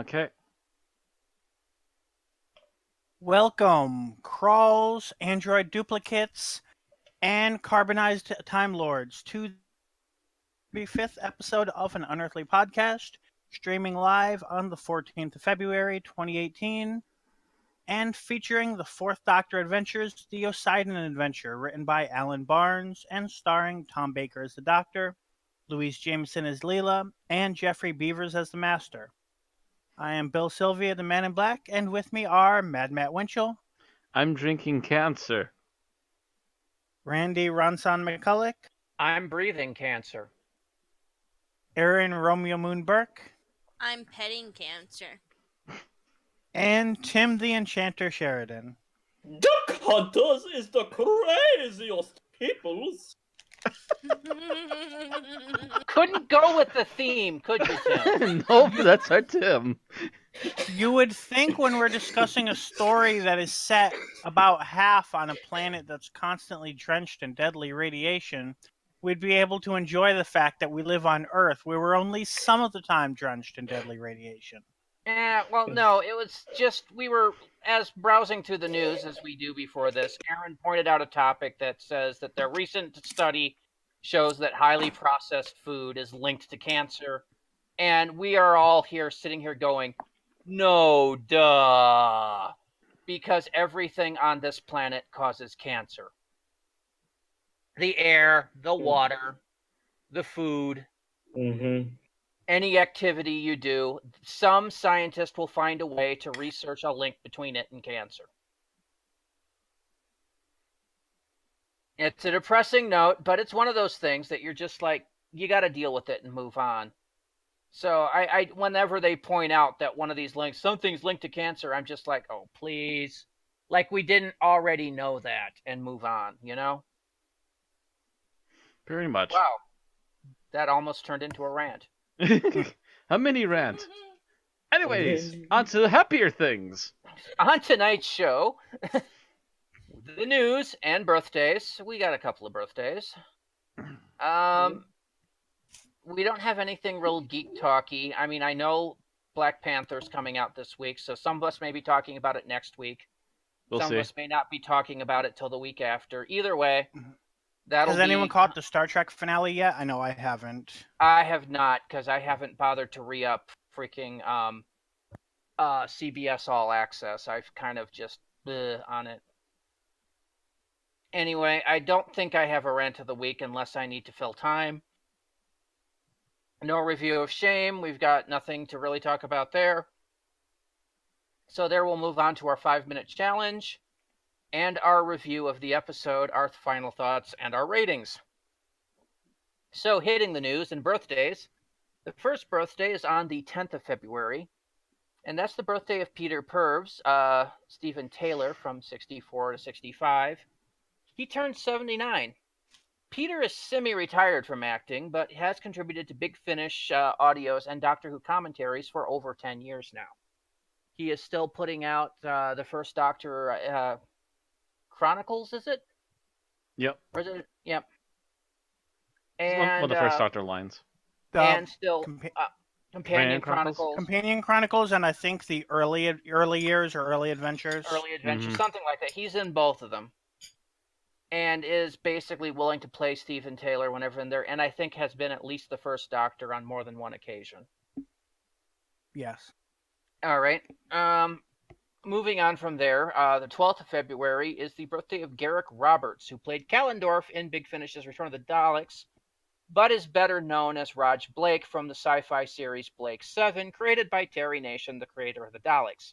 Okay. Welcome, crawls, android duplicates, and carbonized time lords to the 35th episode of an Unearthly podcast, streaming live on the 14th of February, 2018, and featuring the Fourth Doctor Adventures, the Oseidon Adventure, written by Alan Barnes and starring Tom Baker as the Doctor, Louise Jameson as Leela, and Jeffrey Beavers as the Master. I am Bill Sylvia, the Man in Black, and with me are Mad Matt Winchell, I'm drinking cancer. Randy Ronson McCulloch, I'm breathing cancer. Aaron Romeo Moon Burke, I'm petting cancer. and Tim the Enchanter Sheridan. Duck Hunters is the craziest peoples. Couldn't go with the theme, could you, Tim? Nope, that's our Tim. You would think when we're discussing a story that is set about half on a planet that's constantly drenched in deadly radiation, we'd be able to enjoy the fact that we live on Earth, where we're only some of the time drenched in deadly radiation. Well, no, it was just we were, as browsing through the news, as we do before this, Aaron pointed out a topic that says that their recent study shows that highly processed food is linked to cancer. And we are all sitting here going, no, duh. Because everything on this planet causes cancer. The air, the water, the food, any activity you do, some scientist will find a way to research a link between it and cancer. It's a depressing note, but it's one of those things that you're just like, you got to deal with it and move on. So I whenever they point out that one of these links, something's linked to cancer, I'm just like, oh, please. Like we didn't already know that and move on, you know? Pretty much. Wow. That almost turned into a rant. A mini rant. Anyways, on to the happier things. On tonight's show, the news and birthdays. We got a couple of birthdays. We don't have anything real geek talky. I mean, I know Black Panther's coming out this week, so some of us may be talking about it next week. We'll some see. of us may not be talking about it till the week after. Either way, that'll Has anyone caught the Star Trek finale yet? I know I haven't. I have not, because I haven't bothered to re-up freaking CBS All Access. I've kind of just on it. Anyway, I don't think I have a rant of the week unless I need to fill time. No review of Shame. We've got nothing to really talk about there. So there we'll move on to our 5-minute challenge and our review of the episode, our final thoughts, and our ratings. So hitting the news and birthdays. The first birthday is on the 10th of February, and that's the birthday of Peter Purves, Stephen Taylor from 64 to 65. He turned 79. Peter is semi-retired from acting, but has contributed to Big Finish audios and Doctor Who commentaries for over 10 years now. He is still putting out the First Doctor Chronicles, is it? Yep. Or is it? Yep. It's And one of the first Doctor lines. and still Companion Chronicles. Companion Chronicles, and I think the early years or early adventures. Early Adventures, something like that. He's in both of them. And is basically willing to play Stephen Taylor whenever in there, and I think has been at least the First Doctor on more than one occasion. Yes. All right. Moving on from there, the 12th of February is the birthday of Garrick Roberts, who played Kalendorf in Big Finish's Return of the Daleks, but is better known as Raj Blake from the sci-fi series Blake 7, created by Terry Nation, the creator of the Daleks.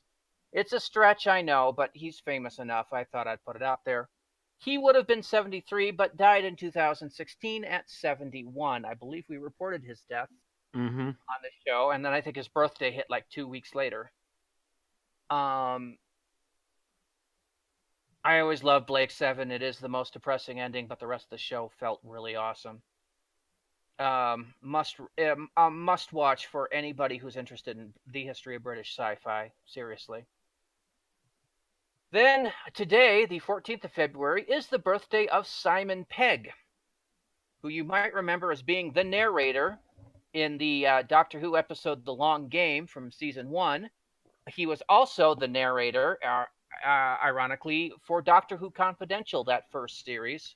It's a stretch, I know, but he's famous enough. I thought I'd put it out there. He would have been 73, but died in 2016 at 71. I believe we reported his death on the show, and then I think his birthday hit like 2 weeks later. I always loved Blake 7. It is the most depressing ending, but the rest of the show felt really awesome. Must watch for anybody who's interested in the history of British sci-fi. Seriously. Then, today, the 14th of February, is the birthday of Simon Pegg, who you might remember as being the narrator in the Doctor Who episode The Long Game from season 1. He was also the narrator, ironically, for Doctor Who Confidential, that first series,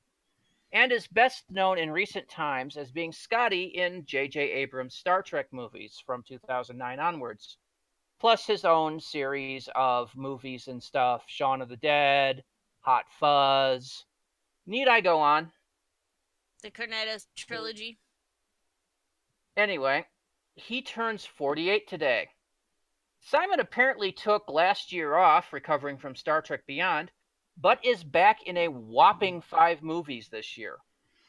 and is best known in recent times as being Scotty in J.J. Abrams' Star Trek movies from 2009 onwards, plus his own series of movies and stuff, Shaun of the Dead, Hot Fuzz. Need I go on? The Cornetto trilogy. Anyway, he turns 48 today. Simon apparently took last year off recovering from Star Trek Beyond, but is back in a whopping 5 movies this year,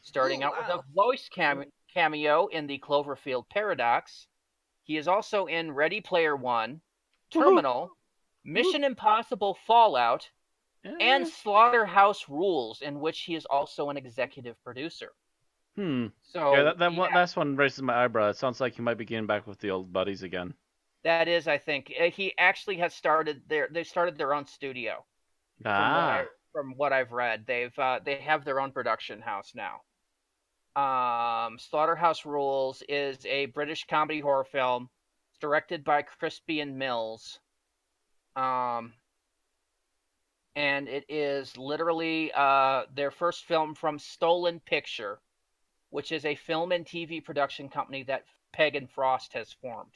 starting out with a voice cameo in the Cloverfield Paradox. He is also in Ready Player One, Terminal, Mission Impossible Fallout, and Slaughterhouse Rules, in which he is also an executive producer. So yeah, that last one raises my eyebrow. It sounds like he might be getting back with the old buddies again. That is, I think, he actually has started they started their own studio. From what I've read, they have their own production house now. Slaughterhouse Rules is a British comedy horror film. It's directed by Crispian Mills. And it is literally their first film from Stolen Picture, which is a film and TV production company that Peg and Frost has formed.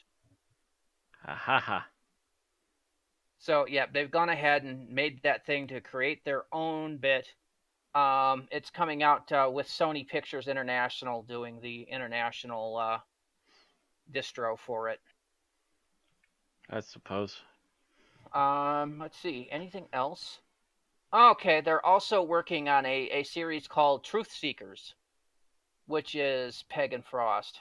So, yeah, they've gone ahead and made that thing to create their own bit. It's coming out with Sony Pictures International doing the international distro for it. I suppose. Let's see. Anything else? Okay, they're also working on a series called Truth Seekers, which is Peg and Frost.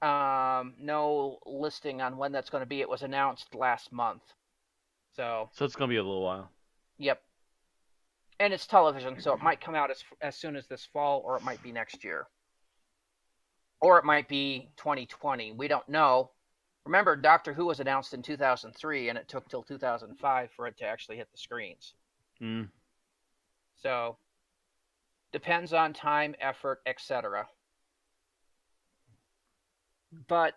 No listing on when that's going to be. It was announced last month. So it's going to be a little while. Yep. And it's television, so it might come out as soon as this fall, or it might be next year. Or it might be 2020. We don't know. Remember, Doctor Who was announced in 2003, and it took till 2005 for it to actually hit the screens. So, depends on time, effort, etc. But,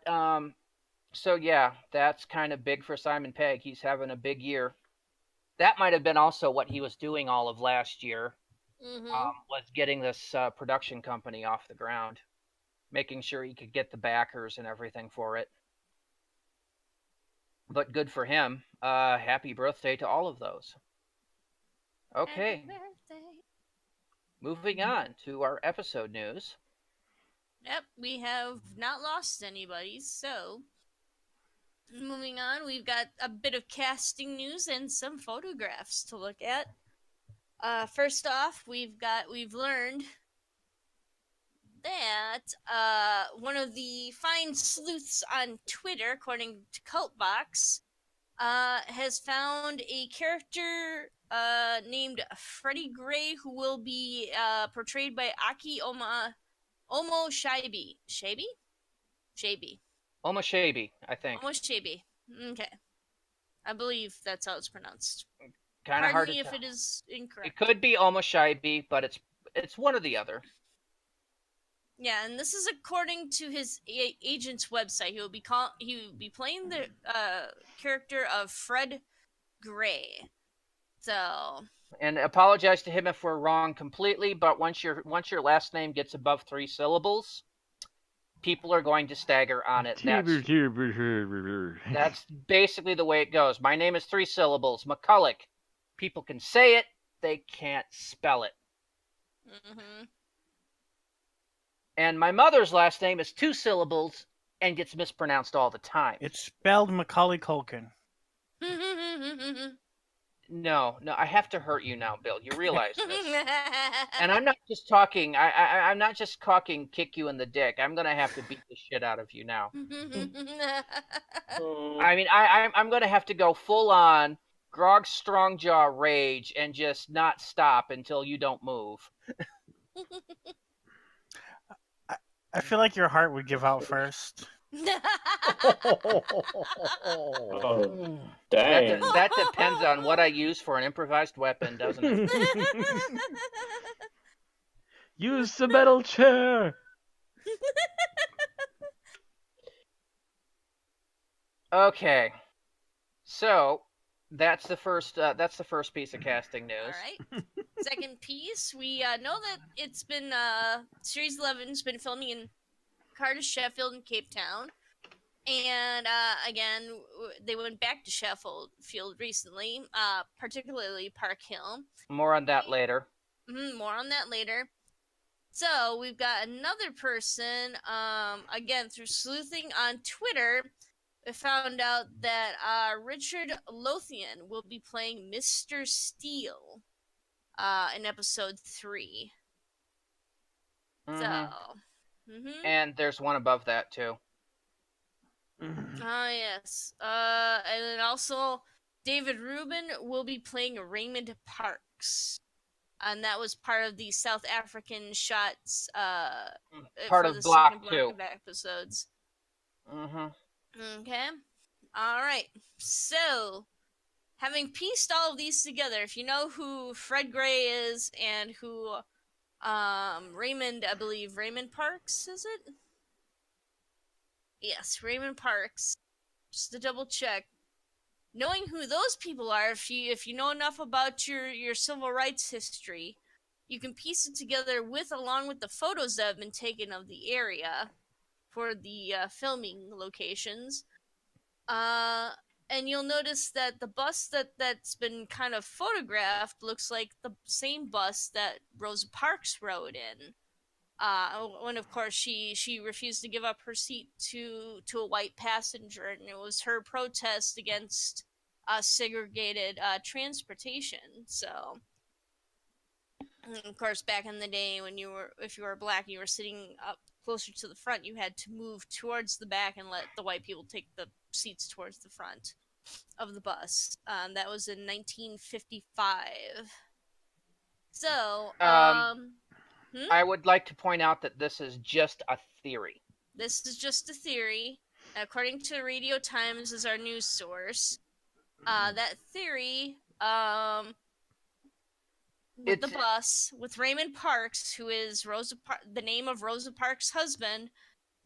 so yeah, that's kind of big for Simon Pegg. He's having a big year. That might have been also what he was doing all of last year, was getting this production company off the ground, making sure he could get the backers and everything for it. But good for him. Happy birthday to all of those. Okay. Moving on to our episode news. Yep, we have not lost anybody, so moving on, we've got a bit of casting news and some photographs to look at. First off, we've learned that one of the fine sleuths on Twitter, according to Cultbox, has found a character named Freddie Gray, who will be portrayed by Aki Omo Shaibi. Shaby? Almost Shaby, I think. Almost Shaby. Okay. I believe that's how it's pronounced. Kind of hard to tell. tell. If it is incorrect. It could be almost Shaby, but it's one or the other. Yeah, and this is according to his agent's website. He will be playing the character of Fred Gray. So. And apologize to him if we're wrong completely, but once your last name gets above 3 syllables, people are going to stagger on it. That's basically the way it goes. My name is 3 syllables, McCulloch. People can say it, they can't spell it. And my mother's last name is 2 syllables and gets mispronounced all the time. It's spelled Macaulay Culkin. No, I have to hurt you now, Bill. You realize this. And I'm not just talking, I'm not just talking kick you in the dick. I'm going to have to beat the shit out of you now. I mean, I'm going to have to go full on Grog Strongjaw rage and just not stop until you don't move. I feel like your heart would give out first. Oh, dang. That depends on what I use for an improvised weapon, doesn't it? Use the metal chair. Okay. So that's the first piece of casting news. All right. Second piece, we know that it's been Series 11's been filming in Cardiff, Sheffield, and Cape Town, and again they went back to Sheffield recently, particularly Park Hill. More on that later. More on that later. So we've got another person, again through sleuthing on Twitter. We found out that Richard Lothian will be playing Mr. Steele in episode 3. So, and there's one above that too. Yes. And then also David Rubin will be playing Raymond Parks. And that was part of the South African shots part for of the Block second 2 of episodes. Okay. All right. So, having pieced all of these together, if you know who Fred Gray is and who Raymond, I believe Raymond Parks, is it? Yes, Raymond Parks. Just to double check. Knowing who those people are, if you know enough about your civil rights history, you can piece it together along with the photos that have been taken of the area for the filming locations. And you'll notice that the bus that's been kind of photographed looks like the same bus that Rosa Parks rode in. When of course she refused to give up her seat to a white passenger, and it was her protest against segregated transportation. So, of course, back in the day when if you were black, you were sitting up closer to the front, you had to move towards the back and let the white people take the seats towards the front of the bus. That was in 1955. So, I would like to point out that this is just a theory. This is just a theory. According to Radio Times is our news source. That theory, with the bus, with Raymond Parks, who is the name of Rosa Parks' husband,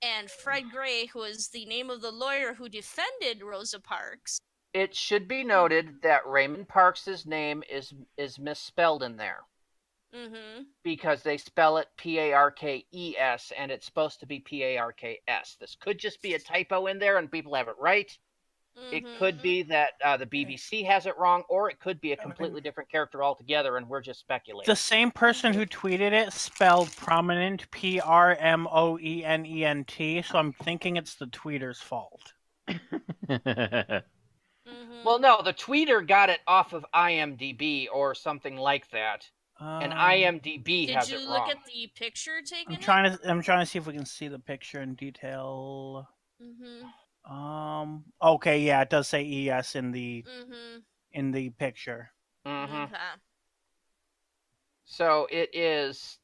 and Fred Gray, who is the name of the lawyer who defended Rosa Parks. It should be noted that Raymond Parks' name is misspelled in there. Because they spell it Parkes, and it's supposed to be Parks. This could just be a typo in there, and people have it right. It could be that the BBC has it wrong, or it could be a completely different character altogether, and we're just speculating. The same person who tweeted it spelled prominent Promenent, so I'm thinking it's the tweeter's fault. Well, no, the tweeter got it off of IMDb or something like that. And IMDb has it wrong. Did you look at the picture taken? I'm trying to see if we can see the picture in detail. Okay, yeah, it does say ES in the picture. Okay. So it is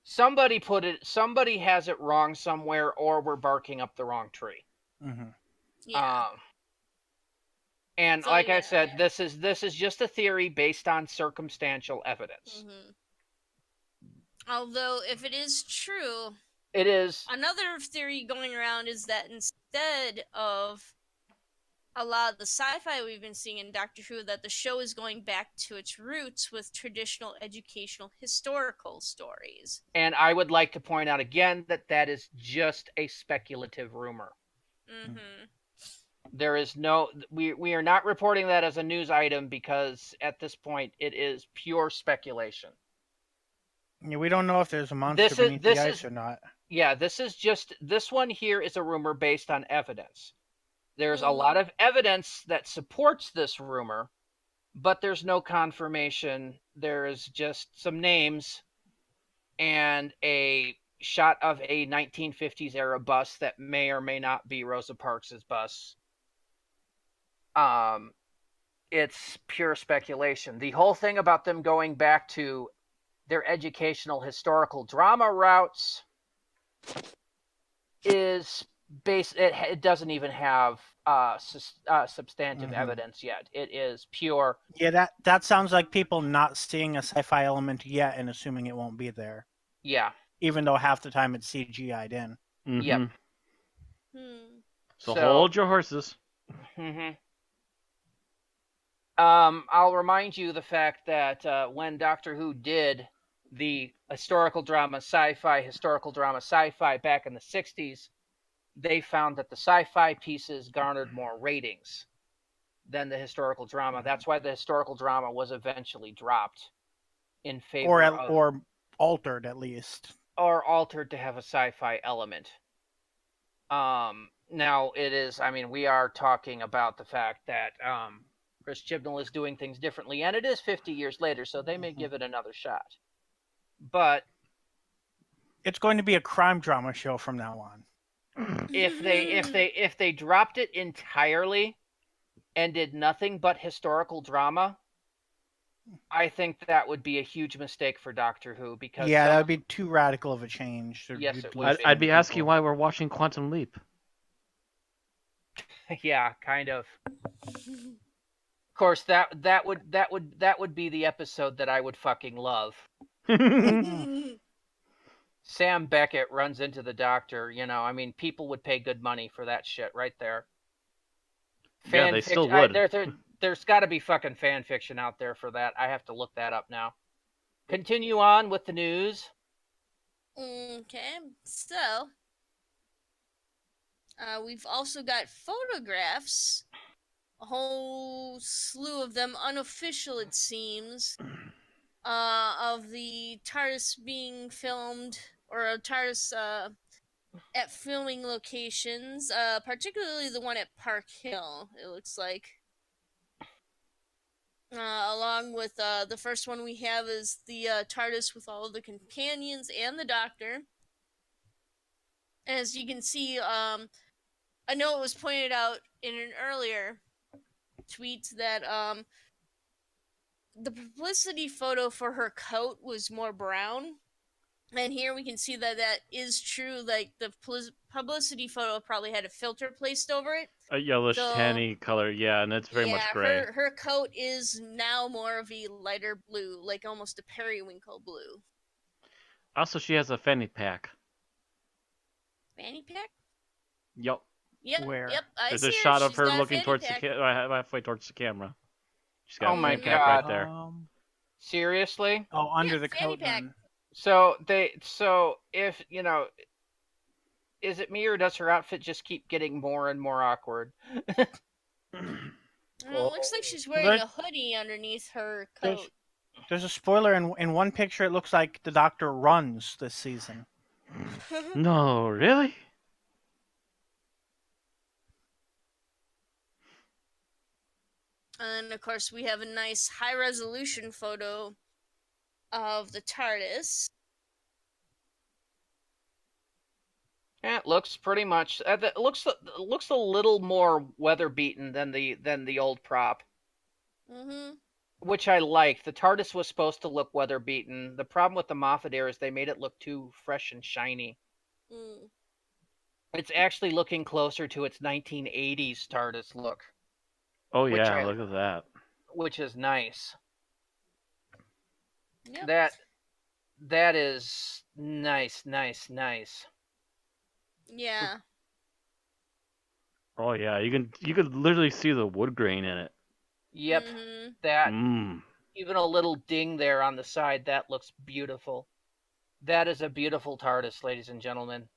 somebody has it wrong somewhere, or we're barking up the wrong tree. Yeah. And so, like I said, this is just a theory based on circumstantial evidence. Although, if it is true, it is. Another theory going around is that instead of a lot of the sci-fi we've been seeing in Doctor Who, that the show is going back to its roots with traditional educational historical stories. And I would like to point out again that is just a speculative rumor. There is no, we are not reporting that as a news item because at this point it is pure speculation. Yeah, we don't know if there's a monster beneath the ice or not. Yeah, this one here is a rumor based on evidence. There's a lot of evidence that supports this rumor, but there's no confirmation. There is just some names and a shot of a 1950s era bus that may or may not be Rosa Parks' bus. It's pure speculation. The whole thing about them going back to their educational historical drama routes is it doesn't even have substantive evidence yet. It is pure. Yeah, that sounds like people not seeing a sci-fi element yet and assuming it won't be there. Yeah. Even though half the time it's CGI'd in. Yep. So hold your horses. I'll remind you the fact that when Doctor Who did the historical drama sci-fi back in the 60s, they found that the sci-fi pieces garnered more ratings than the historical drama. That's why the historical drama was eventually dropped in favor of... Or altered, at least. Or altered to have a sci-fi element. Now, it is... I mean, we are talking about the fact that Chris Chibnall is doing things differently, and it is 50 years later, so they may give it another shot. But... It's going to be a crime drama show from now on. If they dropped it entirely and did nothing but historical drama, I think that would be a huge mistake for Doctor Who, because that would be too radical of a change. Yes, it would. I'd be asking why we're watching Quantum Leap. Yeah, kind of. Of course, that would be the episode that I would fucking love. Sam Beckett runs into the Doctor. I mean, people would pay good money for that shit right there. Yeah, they still would. There's got to be fucking fan fiction out there for that. I have to look that up now. Continue on with the news. Okay, so we've also got photographs, a whole slew of them, unofficial it seems, of the TARDIS being filmed, or a TARDIS at filming locations, particularly the one at Park Hill, it looks like. Along with the first one we have is the TARDIS with all of the companions and the Doctor. As you can see, I know it was pointed out in an earlier tweet that the publicity photo for her coat was more brown. And here we can see that that is true. Like, the publicity photo probably had a filter placed over it. A yellowish tanny color, yeah, and it's very much gray. Her coat is now more of a lighter blue, like almost a periwinkle blue. Also, she has a fanny pack. Fanny pack? Yep. Where? Yep, There's a shot of her looking towards halfway towards the camera. She's got oh my pack god! Right there. Seriously? Oh, under the coat. So if is it me, or does her outfit just keep getting more and more awkward? It looks like she's wearing a hoodie underneath her coat. There's a spoiler in one picture. It looks like the Doctor runs this season. No, really? And of course, we have a nice high-resolution photo of the TARDIS. Yeah, it looks pretty much. It looks a little more weather-beaten than the old prop. Which I like. The TARDIS was supposed to look weather-beaten. The problem with the Moffat era is they made it look too fresh and shiny. It's actually looking closer to its 1980s TARDIS look. Oh yeah, look at that. Which is nice. Yep. That is nice. Yeah. Oh yeah, you could literally see the wood grain in it. Yep. That even a little ding there on the side, that looks beautiful. That is a beautiful TARDIS, ladies and gentlemen.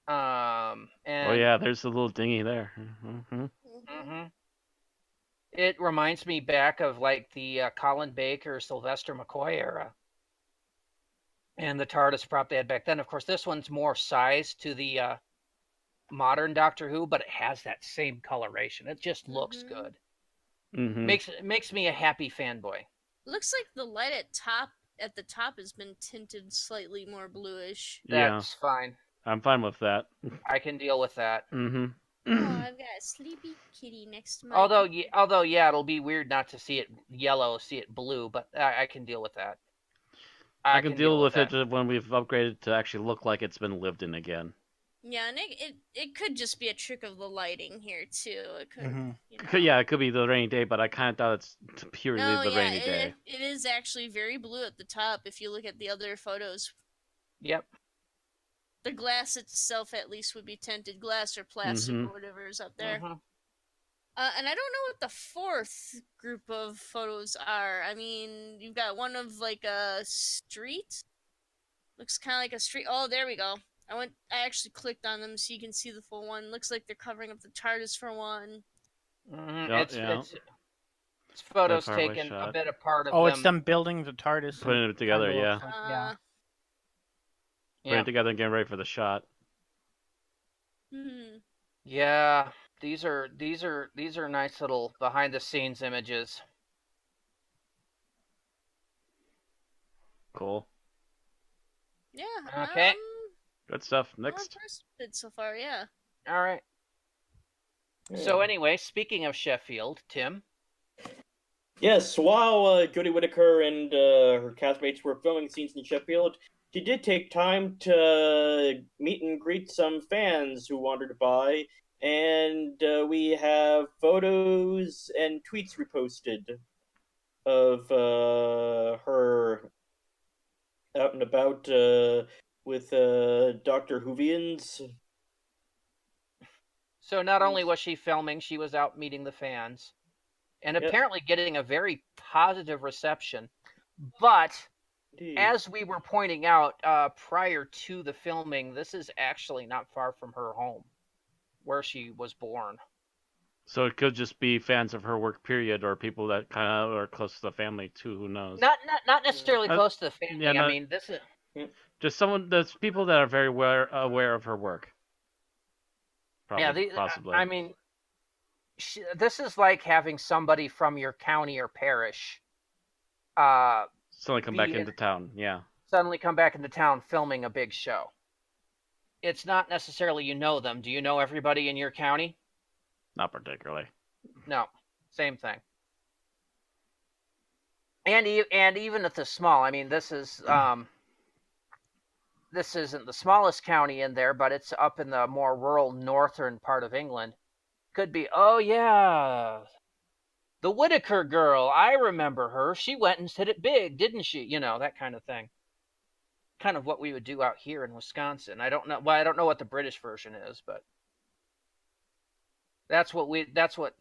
And oh yeah, there's a little dingy there. It reminds me back of like the Colin Baker, Sylvester McCoy era, and the TARDIS prop they had back then. Of course, this one's more sized to the modern Doctor Who, but it has that same coloration. It just looks good. Makes me a happy fanboy. Looks like the light at the top has been tinted slightly more bluish. That's fine. I'm fine with that. I can deal with that. Oh, I've got a sleepy kitty next to my... Although, it'll be weird not to see it yellow, see it blue, but I can deal with that. I can deal with it when we've upgraded to actually look like it's been lived in again. Yeah, and it could just be a trick of the lighting here too. It could, Yeah, it could be the rainy day, but I kind of thought it's purely the rainy day. It is actually very blue at the top if you look at the other photos. Yep. the glass itself at least would be tinted glass or plastic or whatever is up there. Mhm. And I don't know what the fourth group of photos are. I mean, you've got one of like a street. Looks kind of like a street. Oh, there we go. I actually clicked on them so you can see the full one. Looks like they're covering up the TARDIS for one. It's photos taken a bit apart of them. Oh, it's them building the TARDIS. Putting it together, yeah. Yeah. Putting it together and getting ready for the shot. Yeah, these are nice little behind the scenes images. Cool. Yeah. Okay. Good stuff. Next. So far, yeah. All right. So anyway, speaking of Sheffield, Tim. Yes, while Jodie Whittaker and her castmates were filming scenes in Sheffield, she did take time to meet and greet some fans who wandered by, and we have photos and tweets reposted of her out and about with Dr. Whovians. So not only was she filming, she was out meeting the fans. And apparently getting a very positive reception. But as we were pointing out prior to the filming, this is actually not far from her home, where she was born. So it could just be fans of her work, period, or people that kind of are close to the family too. Who knows? Not necessarily close to the family. Yeah, I mean, this is just someone. There's people that are very aware of her work. Probably, possibly. I mean, this is like having somebody from your county or parish suddenly come back into town. Yeah. Suddenly come back into town filming a big show. It's not necessarily you know them. Do you know everybody in your county? Not particularly. No, same thing. And even if it's small, I mean, this is this isn't the smallest county in there, but it's up in the more rural northern part of England. Could be, oh yeah, the Whittaker girl. I remember her. She went and hit it big, didn't she? You know, that kind of thing. Kind of what we would do out here in Wisconsin. I don't know. Well, I don't know what the British version is, but that's what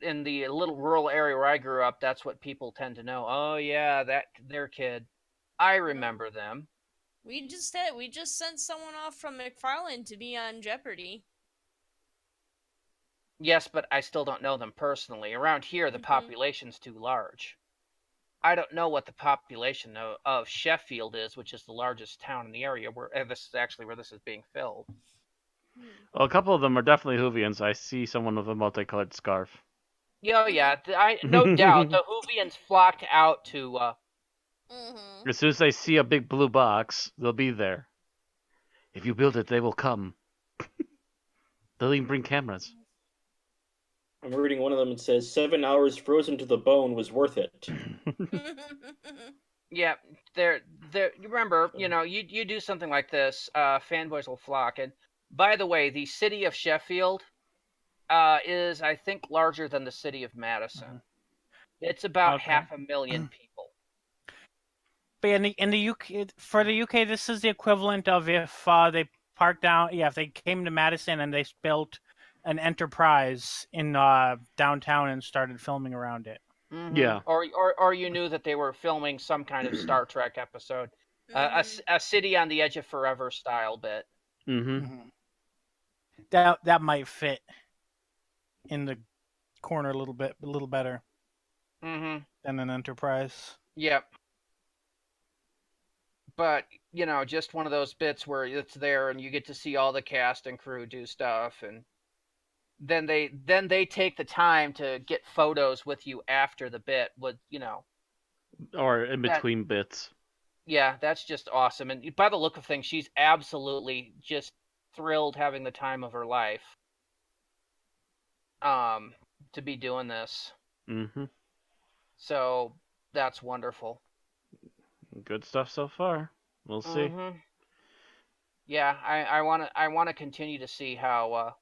in the little rural area where I grew up. That's what people tend to know. Oh yeah, their kid. I remember them. We just sent someone off from McFarland to be on Jeopardy. Yes, but I still don't know them personally. Around here, the population's too large. I don't know what the population of Sheffield is, which is the largest town in the area where this is actually where this is being filmed. Well, a couple of them are definitely Whovians. I see someone with a multicolored scarf. Yeah, no doubt. The Whovians flocked out to... As soon as they see a big blue box, they'll be there. If you build it, they will come. They'll even bring cameras. I'm reading one of them. It says 7 hours frozen to the bone was worth it. Yeah, you remember, you do something like this, fanboys will flock. And by the way, the city of Sheffield is, I think, larger than the city of Madison. It's about 500,000 people. But in the UK, for the UK, this is the equivalent of if they parked down. Yeah, if they came to Madison and they built an enterprise in downtown and started filming around it. Mm-hmm. Yeah. Or you knew that they were filming some kind of Star Trek episode, a city on the edge of forever style bit. That might fit in the corner a little better than an enterprise. Yep. But just one of those bits where it's there and you get to see all the cast and crew do stuff, and then they take the time to get photos with you after the bit with or in between bits. Yeah, that's just awesome. And by the look of things, she's absolutely just thrilled, having the time of her life to be doing this. So that's wonderful. Good stuff so far. We'll see. Yeah, I want to continue to see how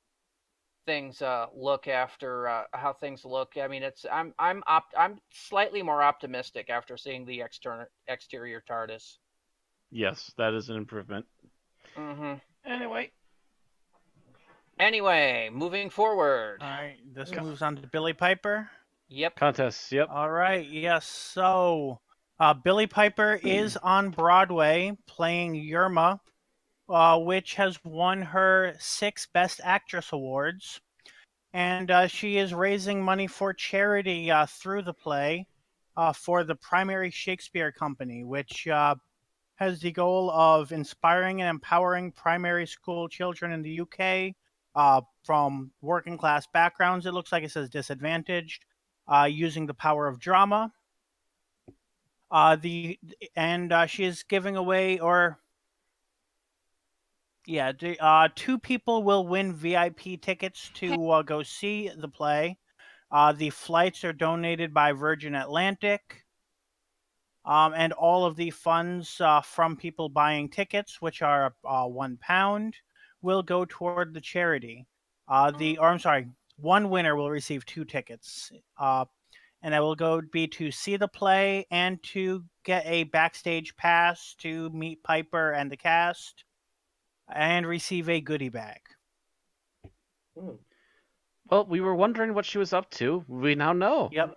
things look after how things look. I mean, I'm slightly more optimistic after seeing the exterior TARDIS. Yes, that is an improvement. Anyway, moving forward. All right, this moves on to Billie Piper. Yep. Contests, yep. All right, yes. So, Billie Piper is on Broadway playing Yerma, which has won her 6 Best Actress awards. And she is raising money for charity through the play for the Primary Shakespeare Company, which has the goal of inspiring and empowering primary school children in the UK from working class backgrounds. It looks like it says disadvantaged, using the power of drama. She is giving away, two people will win VIP tickets to go see the play. The flights are donated by Virgin Atlantic. And all of the funds from people buying tickets, which are £1, will go toward the charity. One winner will receive 2 tickets. And that will be to see the play and to get a backstage pass to meet Piper and the cast and receive a goodie bag. Well, we were wondering what she was up to. We now know. Yep.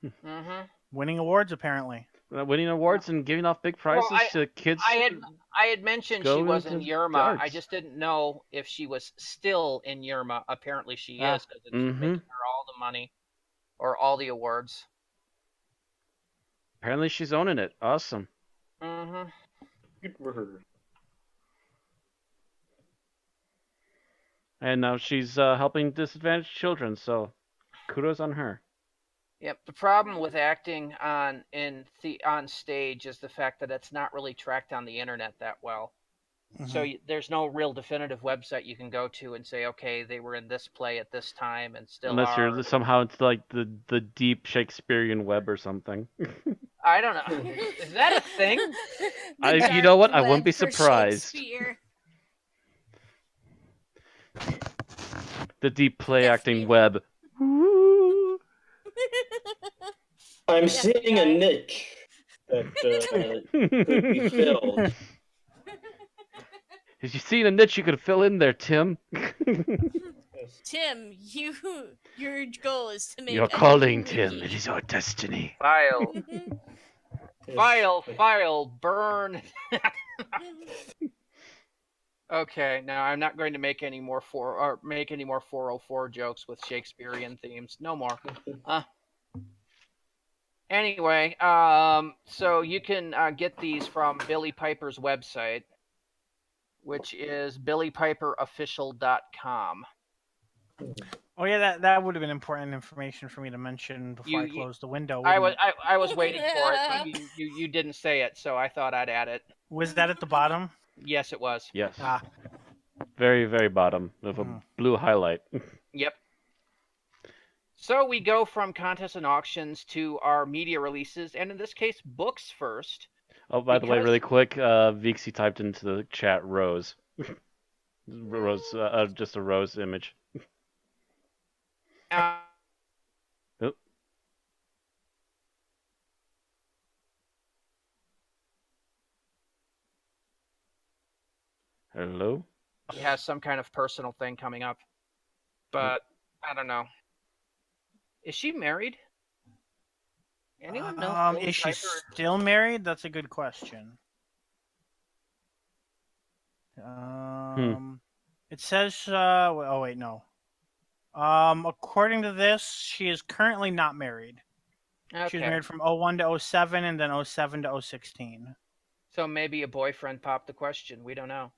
Mm-hmm. Winning awards, apparently. Winning awards and giving off big prizes to kids. I had mentioned she was in Yerma. I just didn't know if she was still in Yerma. Apparently she is, because it's making her all the money or all the awards. Apparently she's owning it. Awesome. Mm-hmm. Good for her. And now she's helping disadvantaged children, so kudos on her. Yep. The problem with acting on stage is the fact that it's not really tracked on the internet that well. Mm-hmm. So there's no real definitive website you can go to and say, okay, they were in this play at this time and still Unless you're somehow it's like the deep Shakespearean web or something. I don't know. Is that a thing? You know what? I wouldn't be surprised. The deep play acting web. I'm seeing a niche that could be filled. If you see a niche you could fill in there, Tim. Tim, your goal is to make your calling, Tim. It is your destiny. File, burn. Okay, now I'm not going to make any more 404 jokes with Shakespearean themes. No more. Anyway, so you can get these from Billie Piper's website, which is billiepiperofficial.com. Oh yeah, that would have been important information for me to mention before I closed the window. I was waiting for it, but you didn't say it, so I thought I'd add it. Was that at the bottom? Yes, it was. Yes. Very, very bottom with a blue highlight. Yep. So we go from contests and auctions to our media releases, and in this case, books first. Oh, by the way, really quick, Vixie typed into the chat rose. Rose, just a rose image. Hello? He has some kind of personal thing coming up. But, I don't know. Is she married? Anyone know? Is she still married? That's a good question. It says, oh wait, no. According to this, she is currently not married. Okay. She was married from 01 to 07 and then 07 to 016. So maybe a boyfriend popped the question. We don't know.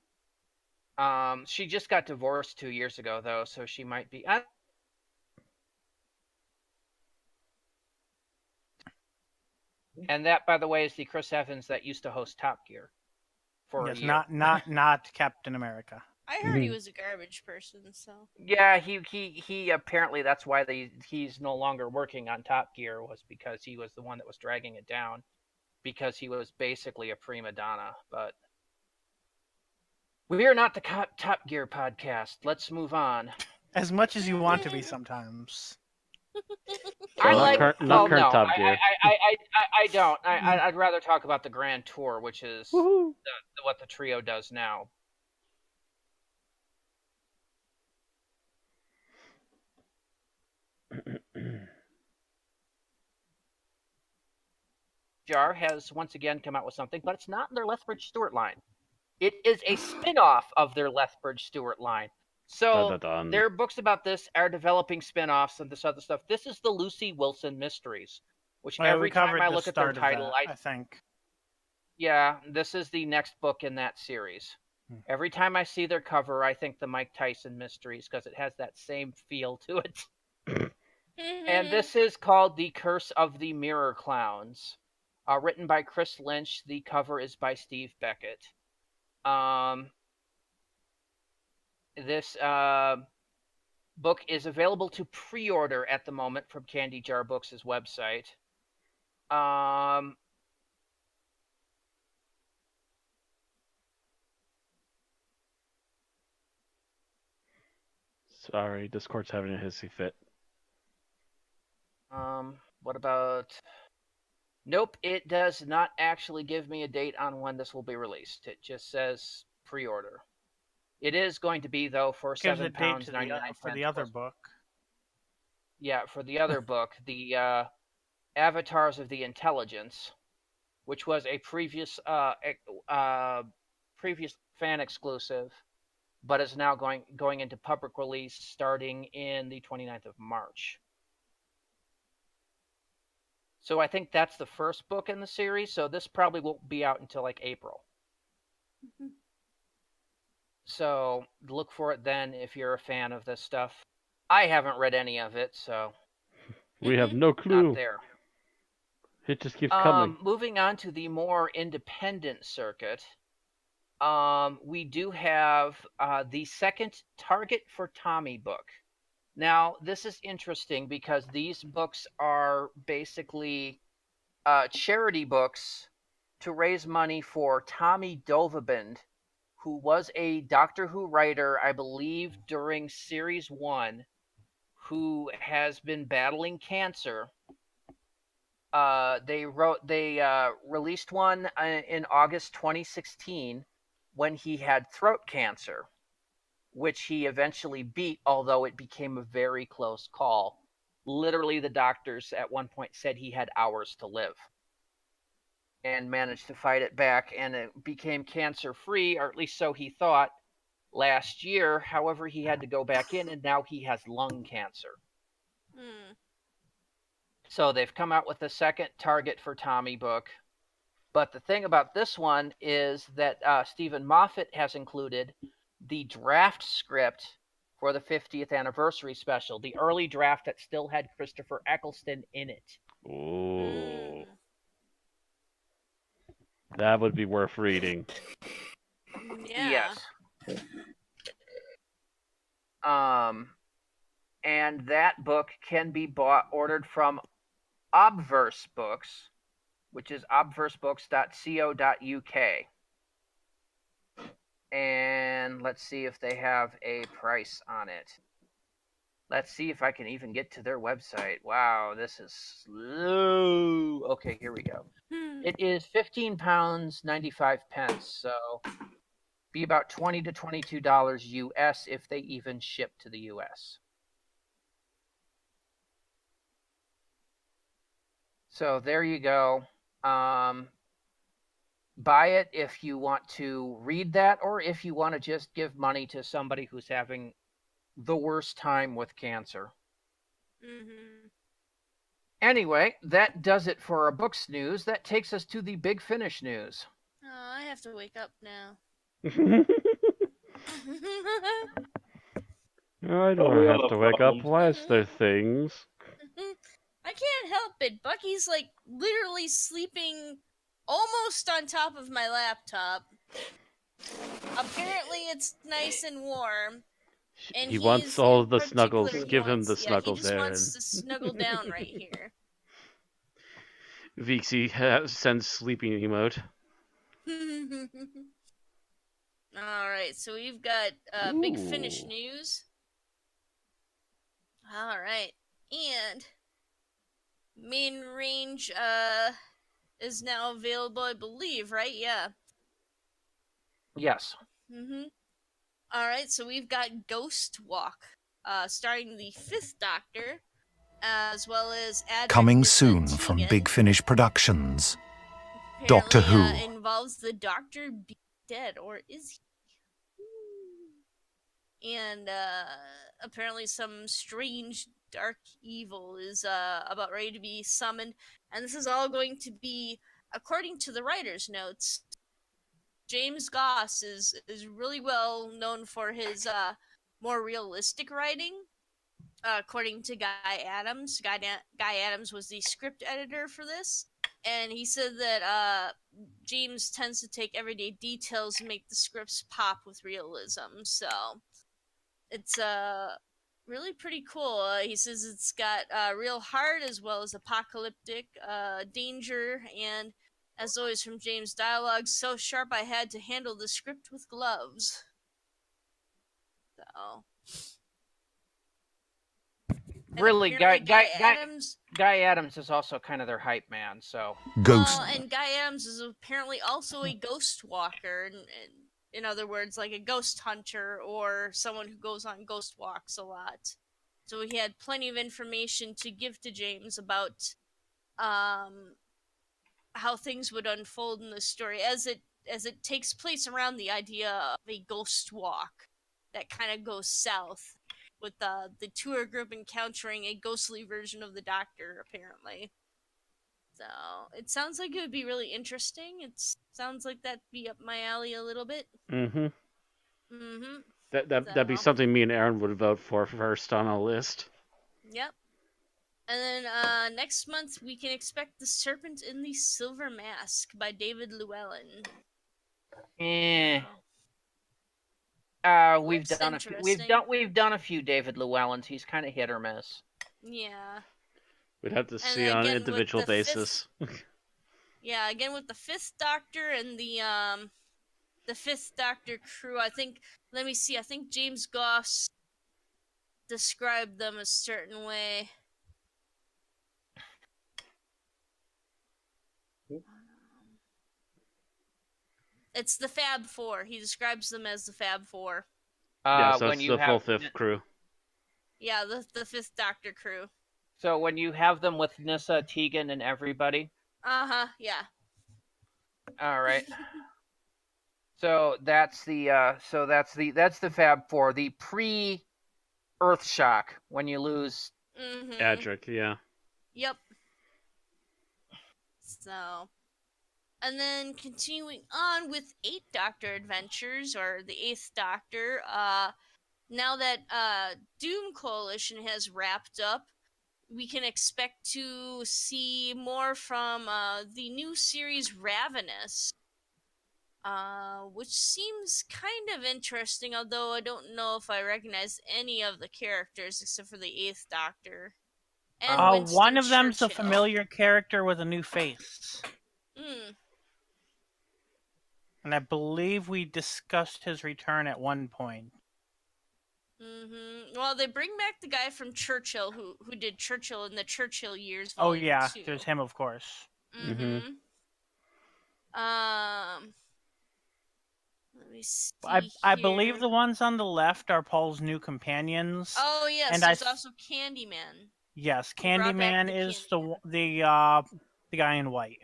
She just got divorced 2 years ago, though, so she might be. And that, by the way, is the Chris Evans that used to host Top Gear for a year. Not Captain America. I heard he was a garbage person, so. Yeah, he apparently that's why he's no longer working on Top Gear, was because he was the one that was dragging it down, because he was basically a prima donna. But we are not the Top Gear podcast. Let's move on. As much as you want to be sometimes. Not current Top Gear. I don't. I'd rather talk about the Grand Tour, which is what the trio does now. Jar has once again come out with something, but it's not in their Lethbridge Stewart line. It is a spin-off of their Lethbridge Stewart line. So Dun-dun-dun. their books about this are developing spin-offs and this other stuff. This is the Lucy Wilson Mysteries, which Well, every we covered time I the look at their start of title, that, I think. yeah, this is the next book in that series. Every time I see their cover, I think the Mike Tyson Mysteries because it has that same feel to it. And this is called The Curse of the Mirror Clowns, written by Chris Lynch. The cover is by Steve Beckett. This book is available to pre-order at the moment from Candy Jar Books' website. Sorry, Discord's having a hissy fit. What about... Nope, it does not actually give me a date on when this will be released. It just says pre-order. It is going to be, though, for Gives a date £7.99 for the other book. Yeah, for the other book, the Avatars of the Intelligence, which was a previous fan exclusive, but is now going into public release starting in the 29th of March. So I think that's the first book in the series, so this probably won't be out until like April. So look for it then if you're a fan of this stuff. I haven't read any of it, so... We have no clue. Not there. It just keeps coming. Moving on to the more independent circuit, we do have the second Target for Tommy book. Now, this is interesting because these books are basically charity books to raise money for Tommy Dovabend, who was a Doctor Who writer, I believe, during Series 1, who has been battling cancer. They released one in August 2016 when he had throat cancer, which he eventually beat, although it became a very close call. Literally, the doctors at one point said he had hours to live and managed to fight it back, and it became cancer-free, or at least so he thought, last year. However, he had to go back in, and now he has lung cancer. So they've come out with a second Target for Tommy book. But the thing about this one is that Stephen Moffat has included the draft script for the 50th anniversary special, the early draft that still had Christopher Eccleston in it. Ooh. That would be worth reading. Yeah. Yes. And that book can be ordered from Obverse Books, which is obversebooks.co.uk. And let's see if they have a price on it. Let's see if I can even get to their website. Wow, this is slow. Okay, here we go. It is £15.95, so be about $20 to $22 US if they even ship to the US. So there you go. Buy it if you want to read that, or if you want to just give money to somebody who's having the worst time with cancer. Anyway, that does it for our books news. That takes us to the Big Finish news. Oh, I have to wake up now. I don't have to wake up. Why is there things? I can't help it. Bucky's like literally sleeping almost on top of my laptop. Apparently it's nice and warm. And he wants all the snuggles. particular Give him wants- the snuggles, he just Aaron. wants to snuggle down right here. Vixie sends sleeping emote. Alright, so we've got Big Finish news. Alright, and main range is now available, I believe, right? Yeah. Yes. Alright, so we've got Ghost Walk, starring the 5th Doctor, as well as Advent Coming with soon Tegan. from Big Finish Productions. apparently Doctor Who. involves the Doctor being dead, or is he? And apparently some strange dark evil is about ready to be summoned, and this is all going to be, according to the writer's notes, James Goss is really well known for his more realistic writing. According to Guy Adams, Guy Adams was the script editor for this, and he said that James tends to take everyday details and make the scripts pop with realism. So it's really pretty cool. He says it's got real heart as well as apocalyptic danger, and as always from James' dialogue, so sharp I had to handle the script with gloves. So. Really, Guy Adams. Guy Adams is also kind of their hype man. So Ghost. And Guy Adams is apparently also a ghost walker, and in other words, like a ghost hunter or someone who goes on ghost walks a lot. So he had plenty of information to give to James about how things would unfold in the story as it takes place around the idea of a ghost walk that kind of goes south, with the tour group encountering a ghostly version of the Doctor, apparently. So it sounds like it would be really interesting. It sounds like that'd be up my alley a little bit. Mm-hmm. Mm-hmm. That'd be something me and Aaron would vote for first on a list. Yep. And then next month we can expect The Serpent in the Silver Mask by David Llewellyn. We've done a few David Llewellyns. He's kind of hit or miss. Yeah. We'd have to see on an individual basis. Yeah, again with the Fifth Doctor and the Fifth Doctor crew. I think James Goss described them a certain way. It's the Fab Four. He describes them as the Fab Four. Yeah, so it's the full fifth crew. Yeah, the Fifth Doctor crew. So when you have them with Nyssa, Tegan, and everybody. Yeah. All right. So that's the Fab Four, the pre-Earth shock when you lose. Adric, yeah. Yep. So, and then continuing on with 8th Doctor Adventures, or the 8th Doctor. Now that Doom Coalition has wrapped up, we can expect to see more from the new series Ravenous, which seems kind of interesting, although I don't know if I recognize any of the characters except for the 8th Doctor. And one of them's a familiar character with a new face. And I believe we discussed his return at one point. Well, they bring back the guy from Churchill who did Churchill in the Churchill years. Oh yeah, 2. There's him, of course. Let me see. I believe the ones on the left are Paul's new companions. Oh yes, and there's also Candyman. Yes, Candyman is the guy in white.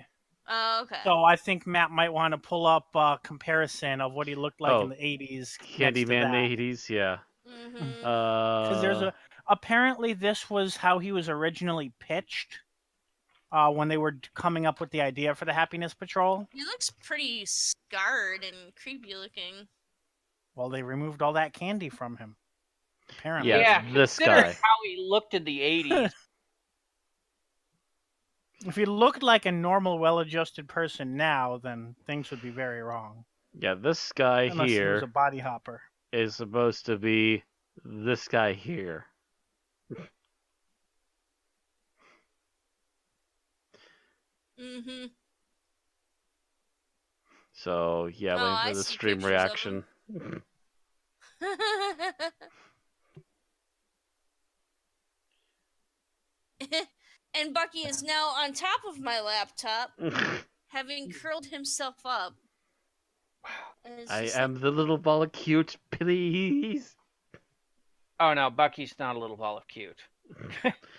Oh, okay. So I think Matt might want to pull up a comparison of what he looked like in the 80s. Candyman in the 80s, yeah. Because apparently this was how he was originally pitched when they were coming up with the idea for the Happiness Patrol. He looks pretty scarred and creepy looking. Well, they removed all that candy from him. Apparently. Yeah, this guy. How he looked in the 80s. If he looked like a normal, well-adjusted person now, then things would be very wrong. Yeah, this guy Unless here he was a body hopper. Is supposed to be this guy here. So yeah, waiting for the stream reaction. And Bucky is now on top of my laptop, having curled himself up. I am the little ball of cute, please. Oh no, Bucky's not a little ball of cute.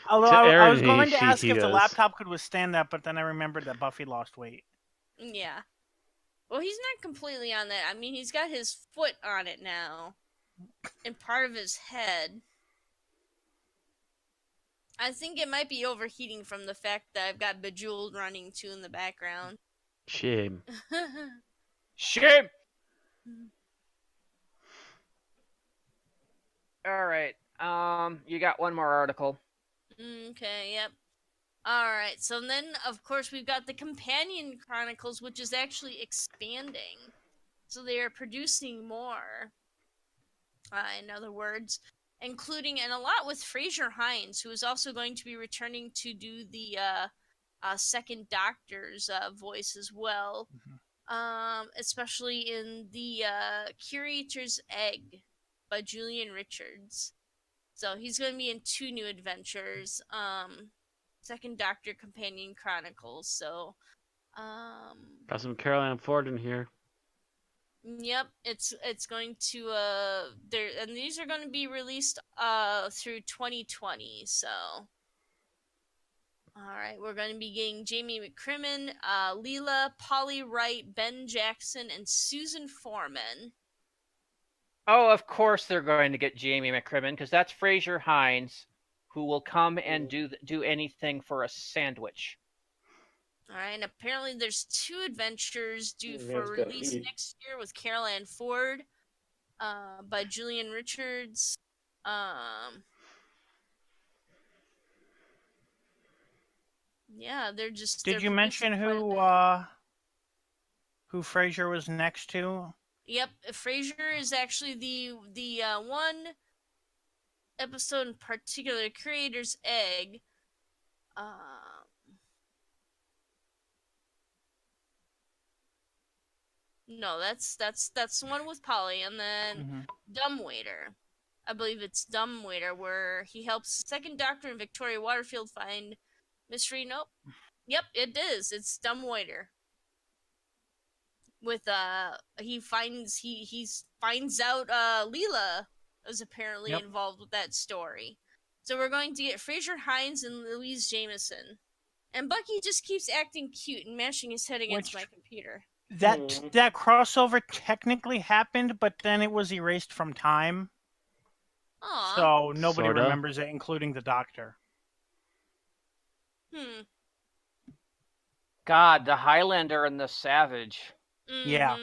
Although I was going to ask if the laptop could withstand that, but then I remembered that Buffy lost weight. Yeah. Well, he's not completely on that. I mean, he's got his foot on it now, and part of his head. I think it might be overheating from the fact that I've got Bejeweled running too in the background. Shame. Shame! Alright, you got one more article. Okay, yep. Alright, so then, of course, we've got the Companion Chronicles, which is actually expanding. So they are producing more, in other words, including, and a lot with Fraser Hines, who is also going to be returning to do the second Doctor's voice as well. Especially in the Curator's Egg by Julian Richards. So he's going to be in 2 new adventures. Second Doctor Companion Chronicles. So, Got some Caroline Ford in here. yep, it's going to there, and these are going to be released through 2020. So, all right, we're going to be getting Jamie McCrimmon, Leela, Polly Wright, Ben Jackson, and Susan Foreman. Oh, of course they're going to get Jamie McCrimmon, because that's Fraser Hines, who will come and do anything for a sandwich. All right, and apparently there's 2 adventures due for release next year with Caroline Ford, by Julian Richards. Yeah, they're just. Did you mention who Fraser was next to? Yep, Fraser is actually the one episode in particular, Creator's Egg. No, that's the one with Polly, and then Dumbwaiter. I believe it's Dumbwaiter, where he helps the second Doctor and Victoria Waterfield find mystery. Nope. Yep, it is. It's Dumbwaiter. With he finds out Leela is apparently involved with that story. So we're going to get Fraser Hines and Louise Jameson. And Bucky just keeps acting cute and mashing his head against my computer. That crossover technically happened, but then it was erased from time. Aww. So nobody remembers it, including the Doctor. God, the Highlander and the Savage. Yeah.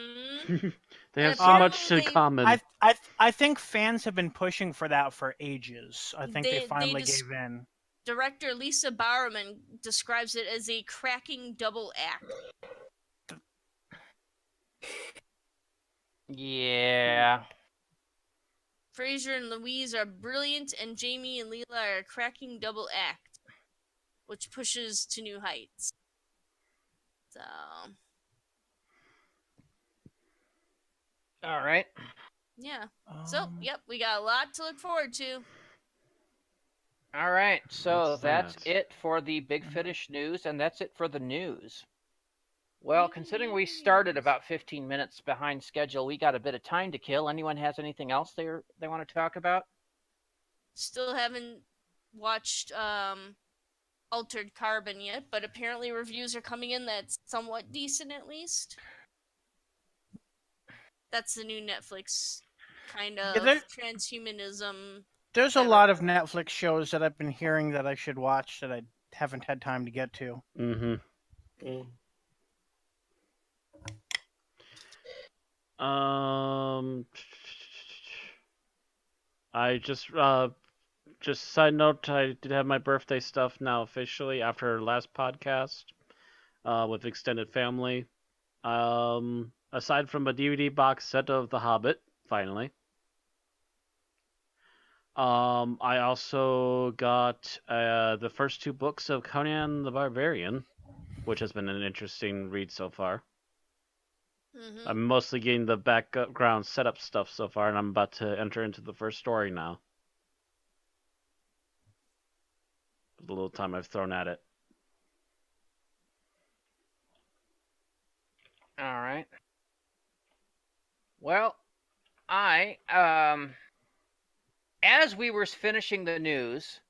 They have so much in common. I think fans have been pushing for that for ages. I think they finally gave in. Director Lisa Bowerman describes it as a cracking double act. Yeah. Fraser and Louise are brilliant, and Jamie and Leela are a cracking double act, which pushes to new heights. So. All right. Yeah. So, yep, we got a lot to look forward to. All right. So that's it for the Big Finish news, and that's it for the news. Well, considering we started about 15 minutes behind schedule, we got a bit of time to kill. Anyone has anything else they want to talk about? Still haven't watched Altered Carbon yet, but apparently reviews are coming in that's somewhat decent at least. That's the new Netflix kind of transhumanism. There's a lot of Netflix shows that I've been hearing that I should watch that I haven't had time to get to. I just side note, I did have my birthday stuff now officially after last podcast with extended family. Aside from a DVD box set of The Hobbit, finally. I also got the first 2 books of Conan the Barbarian, which has been an interesting read so far. I'm mostly getting the background setup stuff so far, and I'm about to enter into the first story now. The little time I've thrown at it. All right. Well, as we were finishing the news,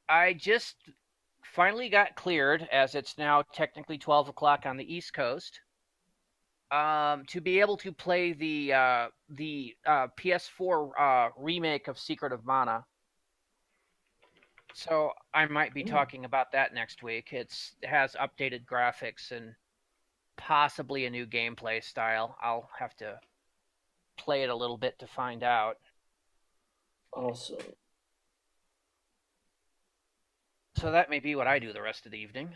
I just finally got cleared, as it's now technically 12 o'clock on the East Coast, to be able to play the PS4 remake of Secret of Mana. So I might be talking about that next week. It has updated graphics and possibly a new gameplay style. I'll have to play it a little bit to find out. Awesome. So that may be what I do the rest of the evening.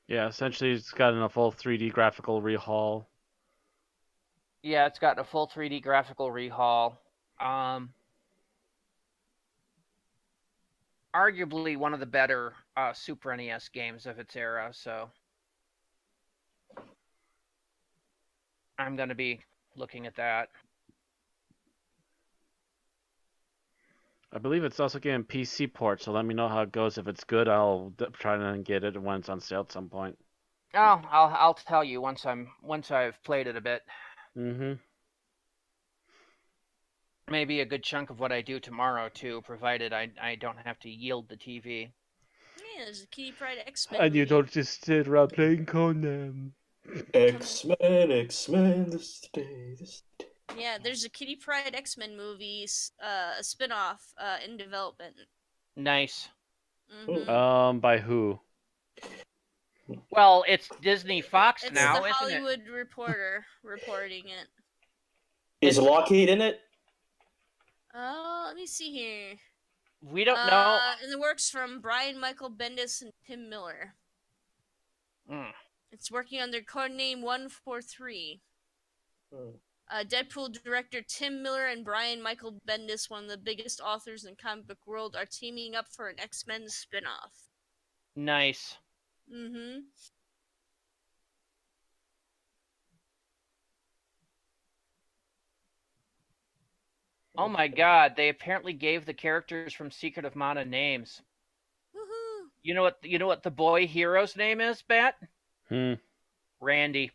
Yeah, essentially it's gotten a full 3D graphical rehaul. Yeah, it's got a full 3D graphical rehaul. Arguably one of the better Super NES games of its era, so I'm going to be looking at that. I believe it's also getting PC port, so let me know how it goes. If it's good, I'll try and get it when it's on sale at some point. Oh, I'll tell you once I've played it a bit. Mm-hmm. Maybe a good chunk of what I do tomorrow too, provided I don't have to yield the TV. Yeah, there's a Kitty Pryde X-Men And you movie. don't just sit around playing Conan. X-Men, this is the day, this is the day. Yeah, there's a Kitty Pryde X-Men movie, a spin-off in development. Nice. Mm-hmm. By who? Well, it's Disney Fox It's now, the isn't Hollywood Reporter reporting it. Is Lockheed in it? Let me see here. We don't know. In the works from Brian Michael Bendis and Tim Miller. It's working under codename 143. Deadpool director Tim Miller and Brian Michael Bendis, one of the biggest authors in comic book world, are teaming up for an X-Men spin-off. Nice. Mm-hmm. Oh my god, they apparently gave the characters from Secret of Mana names. Woohoo! You know what the boy hero's name is, Bat? Randy.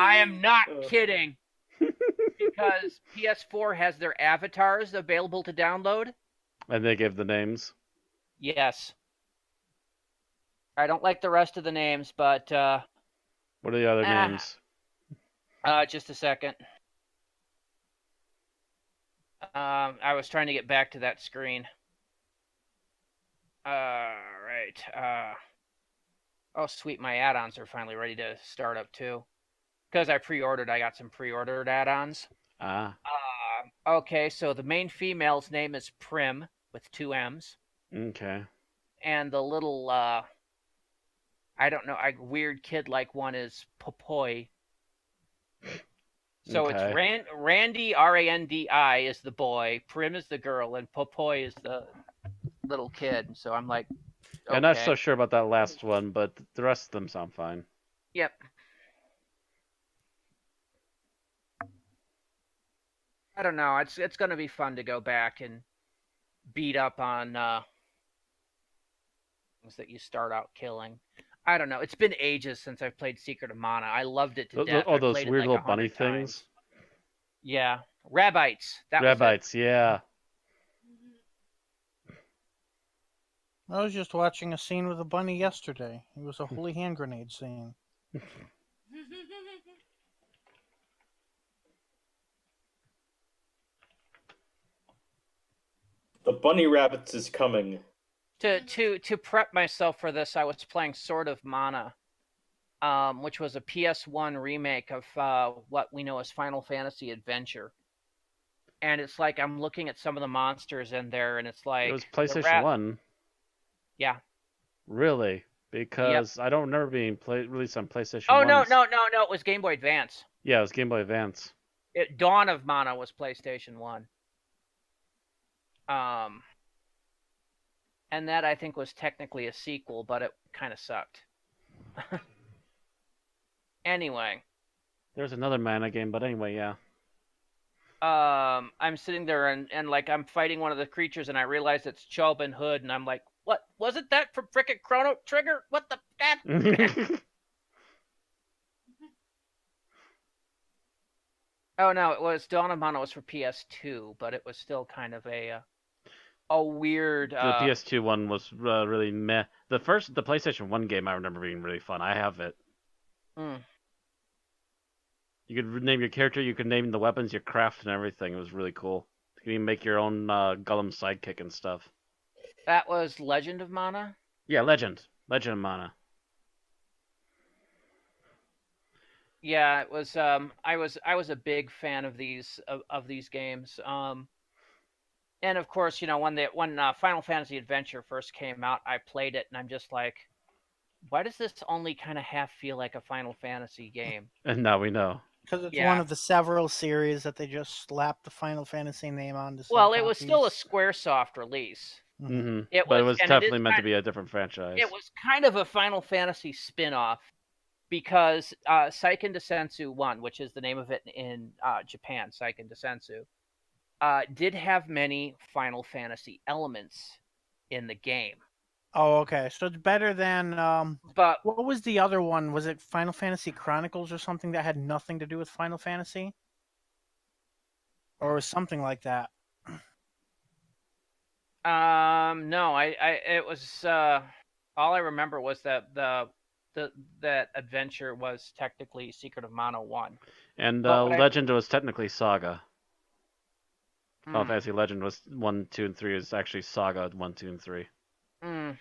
I am not kidding. Because PS4 has their avatars available to download. And they give the names? Yes. I don't like the rest of the names, but what are the other names? Just a second. I was trying to get back to that screen. Right. Oh, sweet, my add-ons are finally ready to start up, too. Because I pre-ordered, I got some pre-ordered add-ons. Okay, so the main female's name is Prim, with 2 M's. Okay. And the little, I don't know, weird kid-like one is Popoy. So okay. it's Randy, R-A-N-D-I, is the boy, Prim is the girl, and Popoy is the little kid. So I'm like, okay. I'm not so sure about that last one, but the rest of them sound fine. Yep. I don't know. It's going to be fun to go back and beat up on things that you start out killing. I don't know. It's been ages since I've played Secret of Mana. I loved it to death. Oh, those weird little bunny things? Yeah. Rabbites. Rabbites, yeah. I was just watching a scene with a bunny yesterday. It was a holy hand grenade scene. The bunny rabbits is coming. To prep myself for this, I was playing Sword of Mana, which was a PS1 remake of what we know as Final Fantasy Adventure. And it's like I'm looking at some of the monsters in there, and it's like... It was PlayStation 1. Yeah. Really? Because I don't remember being released on PlayStation 1. Oh, no, it was Game Boy Advance. Yeah, it was Game Boy Advance. Dawn of Mana was PlayStation 1. And that, I think, was technically a sequel, but it kind of sucked. Anyway. There's another Mana game, but anyway, yeah. I'm sitting there and like I'm fighting one of the creatures and I realize it's Chobin Hood and I'm like, what? Wasn't that from frickin' Chrono Trigger? What the god? Oh no, it was Dawn of Mana was for PS2, but it was still kind of a a weird. The PS2 one was really meh. The PlayStation 1 game I remember being really fun. I have it. Mm. You could name your character, you could name the weapons, your craft, and everything. It was really cool. You could even make your own Gollum sidekick and stuff. That was Legend of Mana? Yeah, Legend of Mana. Yeah, it was. I was a big fan of these games. And of course, when Final Fantasy Adventure first came out, I played it, and I'm just like, why does this only kind of half feel like a Final Fantasy game? And now we know. Because it's Yeah. one of the several series that they just slapped the Final Fantasy name on to sell Well, it was still a copies. SquareSoft release. Mm-hmm. It But it was- was and it is definitely meant to kind- be a different franchise. It was kind of a Final Fantasy spin-off because Seiken Densetsu 1, which is the name of it in Japan, Seiken Densetsu, did have many Final Fantasy elements in the game. Oh, okay. So it's better than But what was the other one? Was it Final Fantasy Chronicles or something that had nothing to do with Final Fantasy? Or was something like that? no, it was all I remember was that that adventure was technically Secret of Mana 1. And But what I- Legend was technically Saga. Final Mm, Fantasy Legend was 1, 2, and 3 is actually Saga 1, 2, and 3. mm.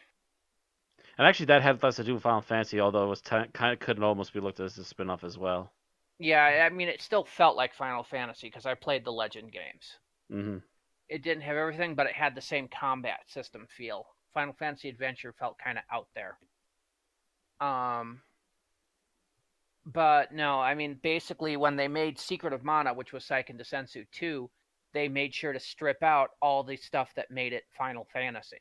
And actually, that had less to do with Final Fantasy, although it was kind of could almost be looked at as a spin-off as well. Yeah, I mean, it still felt like Final Fantasy because I played the Legend games. Mm-hmm. It didn't have everything, but it had the same combat system feel. Final Fantasy Adventure felt kind of out there. But no, I mean, basically, when they made Secret of Mana, which was Seiken Densetsu 2, they made sure to strip out all the stuff that made it Final Fantasy.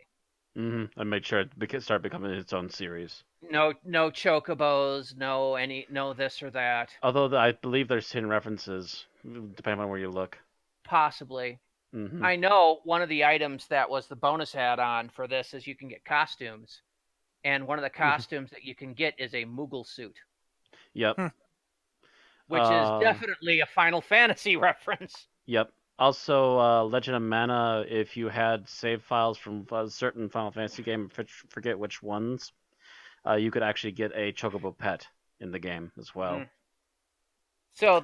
Mm-hmm. And made sure it started becoming its own series. No chocobos, no this or that. Although I believe there's hidden references, depending on where you look. Possibly. Mm-hmm. I know one of the items that was the bonus add-on for this is you can get costumes. And one of the costumes that you can get is a Moogle suit. Yep. Which is definitely a Final Fantasy reference. Yep. Also, Legend of Mana, if you had save files from a certain Final Fantasy game, forget which ones, you could actually get a Chocobo pet in the game as well. Mm. So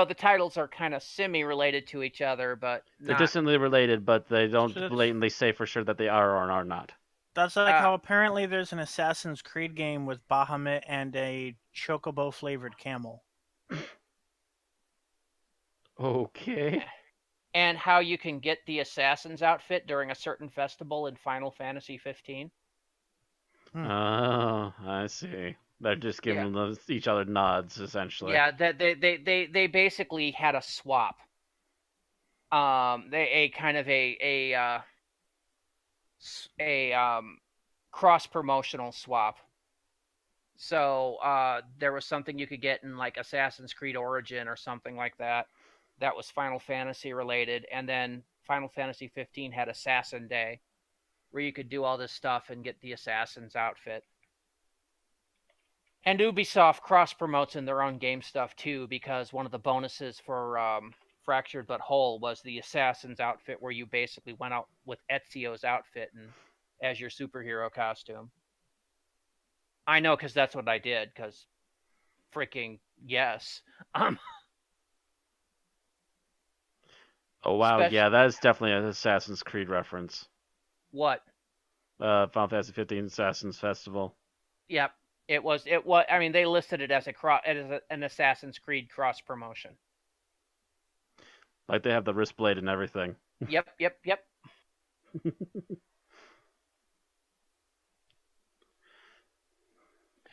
the titles are kind of semi-related to each other, but They're not. distantly related, but they don't So that's- blatantly say for sure that they are or are not. That's like how apparently there's an Assassin's Creed game with Bahamut and a chocobo flavored camel. Okay. And how you can get the assassin's outfit during a certain festival in Final Fantasy 15. Oh, I see. They're just giving each other nods, essentially. Yeah, they basically had a swap. A kind of a cross promotional swap. So there was something you could get in like Assassin's Creed Origin or something like that. That was Final Fantasy related, and then Final Fantasy 15 had Assassin Day, where you could do all this stuff and get the assassin's outfit. And Ubisoft cross promotes in their own game stuff too, because one of the bonuses for Fractured But Whole was the assassin's outfit, where you basically went out with Ezio's outfit and as your superhero costume. I know, because that's what I did. Because freaking yes. Oh wow, yeah, that is definitely an Assassin's Creed reference. What? Final Fantasy 15 Assassin's Festival. Yep, it was. I mean, they listed it as an Assassin's Creed cross promotion. Like they have the wrist blade and everything. Yep.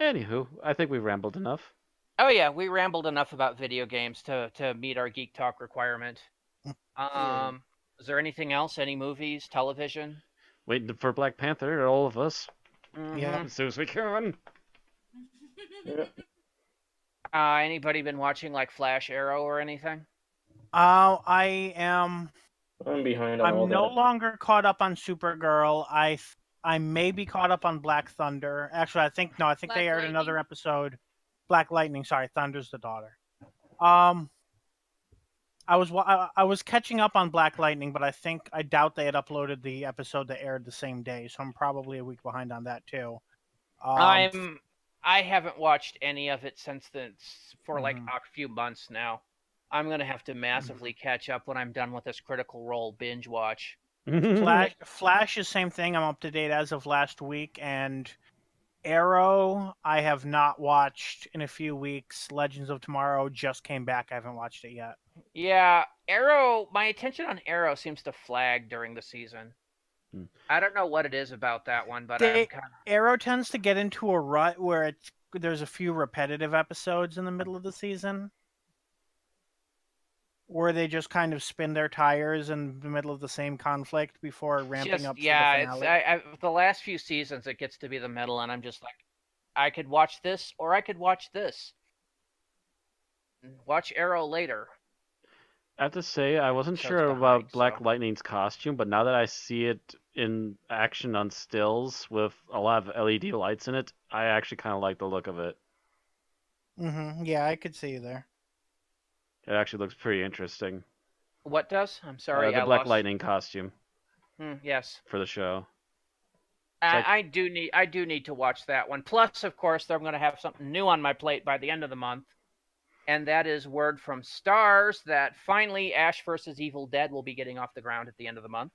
Anywho, I think we rambled enough. Oh yeah, we rambled enough about video games to meet our geek talk requirement. Is there anything else? Any movies, television? Waiting for Black Panther, all of us. Mm-hmm. Yeah. As soon as we can. Yeah. Anybody been watching like Flash, Arrow, or anything? I am. I'm behind on all I'm no that. longer caught up on Supergirl. I may be caught up on Black Thunder. Actually, I think Black they aired Lightning. another episode. Black Lightning. Sorry, Thunder's the daughter. I was catching up on Black Lightning, but I doubt they had uploaded the episode that aired the same day, so I'm probably a week behind on that too. I haven't watched any of it for like Mhm. a few months now. I'm gonna have to massively catch up when I'm done with this Critical Role binge watch. Flash is same thing. I'm up to date as of last week, and Arrow I have not watched in a few weeks. Legends of Tomorrow just came back. I haven't watched it yet. Yeah, Arrow. My attention on Arrow seems to flag during the season. I don't know what it is about that one, but I'm kind of... Arrow tends to get into a rut where there's a few repetitive episodes in the middle of the season where they just kind of spin their tires in the middle of the same conflict before ramping up to the finale. The last few seasons it gets to be the middle, and I'm just like, I could watch this or I could watch this. Watch Arrow later. I have to say, I wasn't sure about Black Lightning's costume, but now that I see it in action on stills with a lot of LED lights in it, I actually kind of like the look of it. Yeah, I could see you there. It actually looks pretty interesting. What does? I'm sorry, the Black Lightning costume. Yes. For the show. I do need to watch that one. Plus, of course, I'm going to have something new on my plate by the end of the month. And that is word from Stars that finally Ash vs. Evil Dead will be getting off the ground at the end of the month.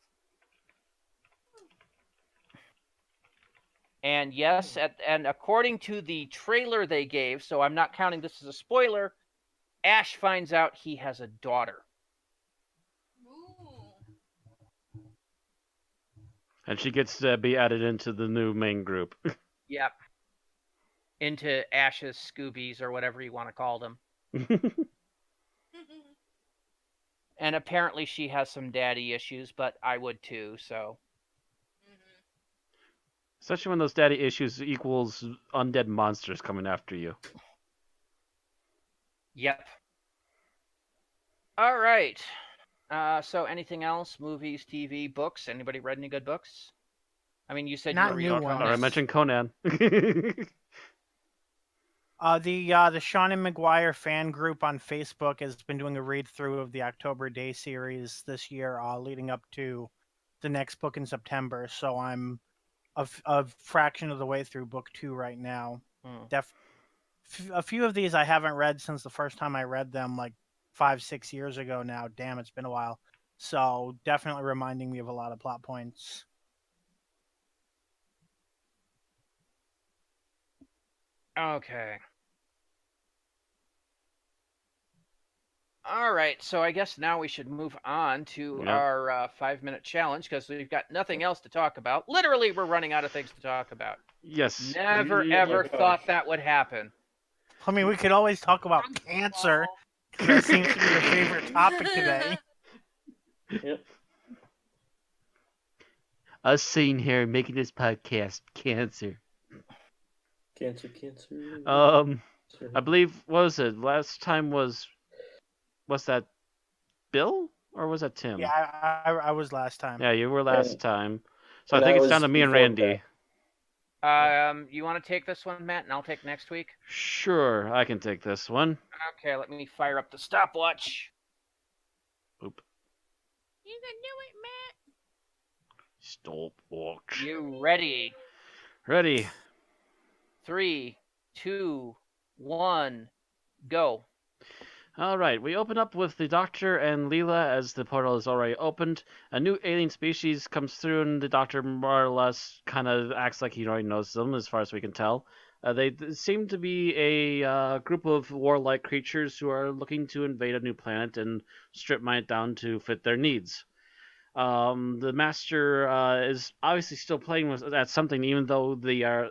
And yes, and according to the trailer they gave, so I'm not counting this as a spoiler, Ash finds out he has a daughter. Ooh. And she gets to be added into the new main group. Yep. Into Ash's Scoobies, or whatever you want to call them. And apparently she has some daddy issues, but I would too, so... Especially when those daddy issues equals undead monsters coming after you. Yep. All right. So anything else? Movies, TV, books? Anybody read any good books? I mean, you said not you were new reading ones. I mentioned Conan. The Sean and McGuire fan group on Facebook has been doing a read through of the October Day series this year, leading up to the next book in September. So I'm a fraction of the way through book 2 right now. A few of these I haven't read since the first time I read them, like 5-6 years ago now. Damn, it's been a while. So definitely reminding me of a lot of plot points. Okay. All right, so I guess now we should move on to our 5-minute challenge, because we've got nothing else to talk about. Literally, we're running out of things to talk about. Yes. Never, ever thought that would happen. I mean, we could always talk about cancer, because that seems to be your favorite topic today. Yep. Us sitting here making this podcast, cancer. Cancer. I believe, what was it? Last time was that Bill or was that Tim? Yeah, I was last time. Yeah, you were last time. So I think it's down to me and Randy. You want to take this one, Matt, and I'll take next week? Sure, I can take this one. Okay, let me fire up the stopwatch. Oop. You can do it, Matt. Stopwatch. You ready? Ready. 3, 2, 1, go. All right, we open up with the Doctor and Leela as the portal is already opened. A new alien species comes through, and the Doctor more or less kind of acts like he already knows them, as far as we can tell. They seem to be a group of warlike creatures who are looking to invade a new planet and strip mine it down to fit their needs. The Master is obviously still playing at something, even though the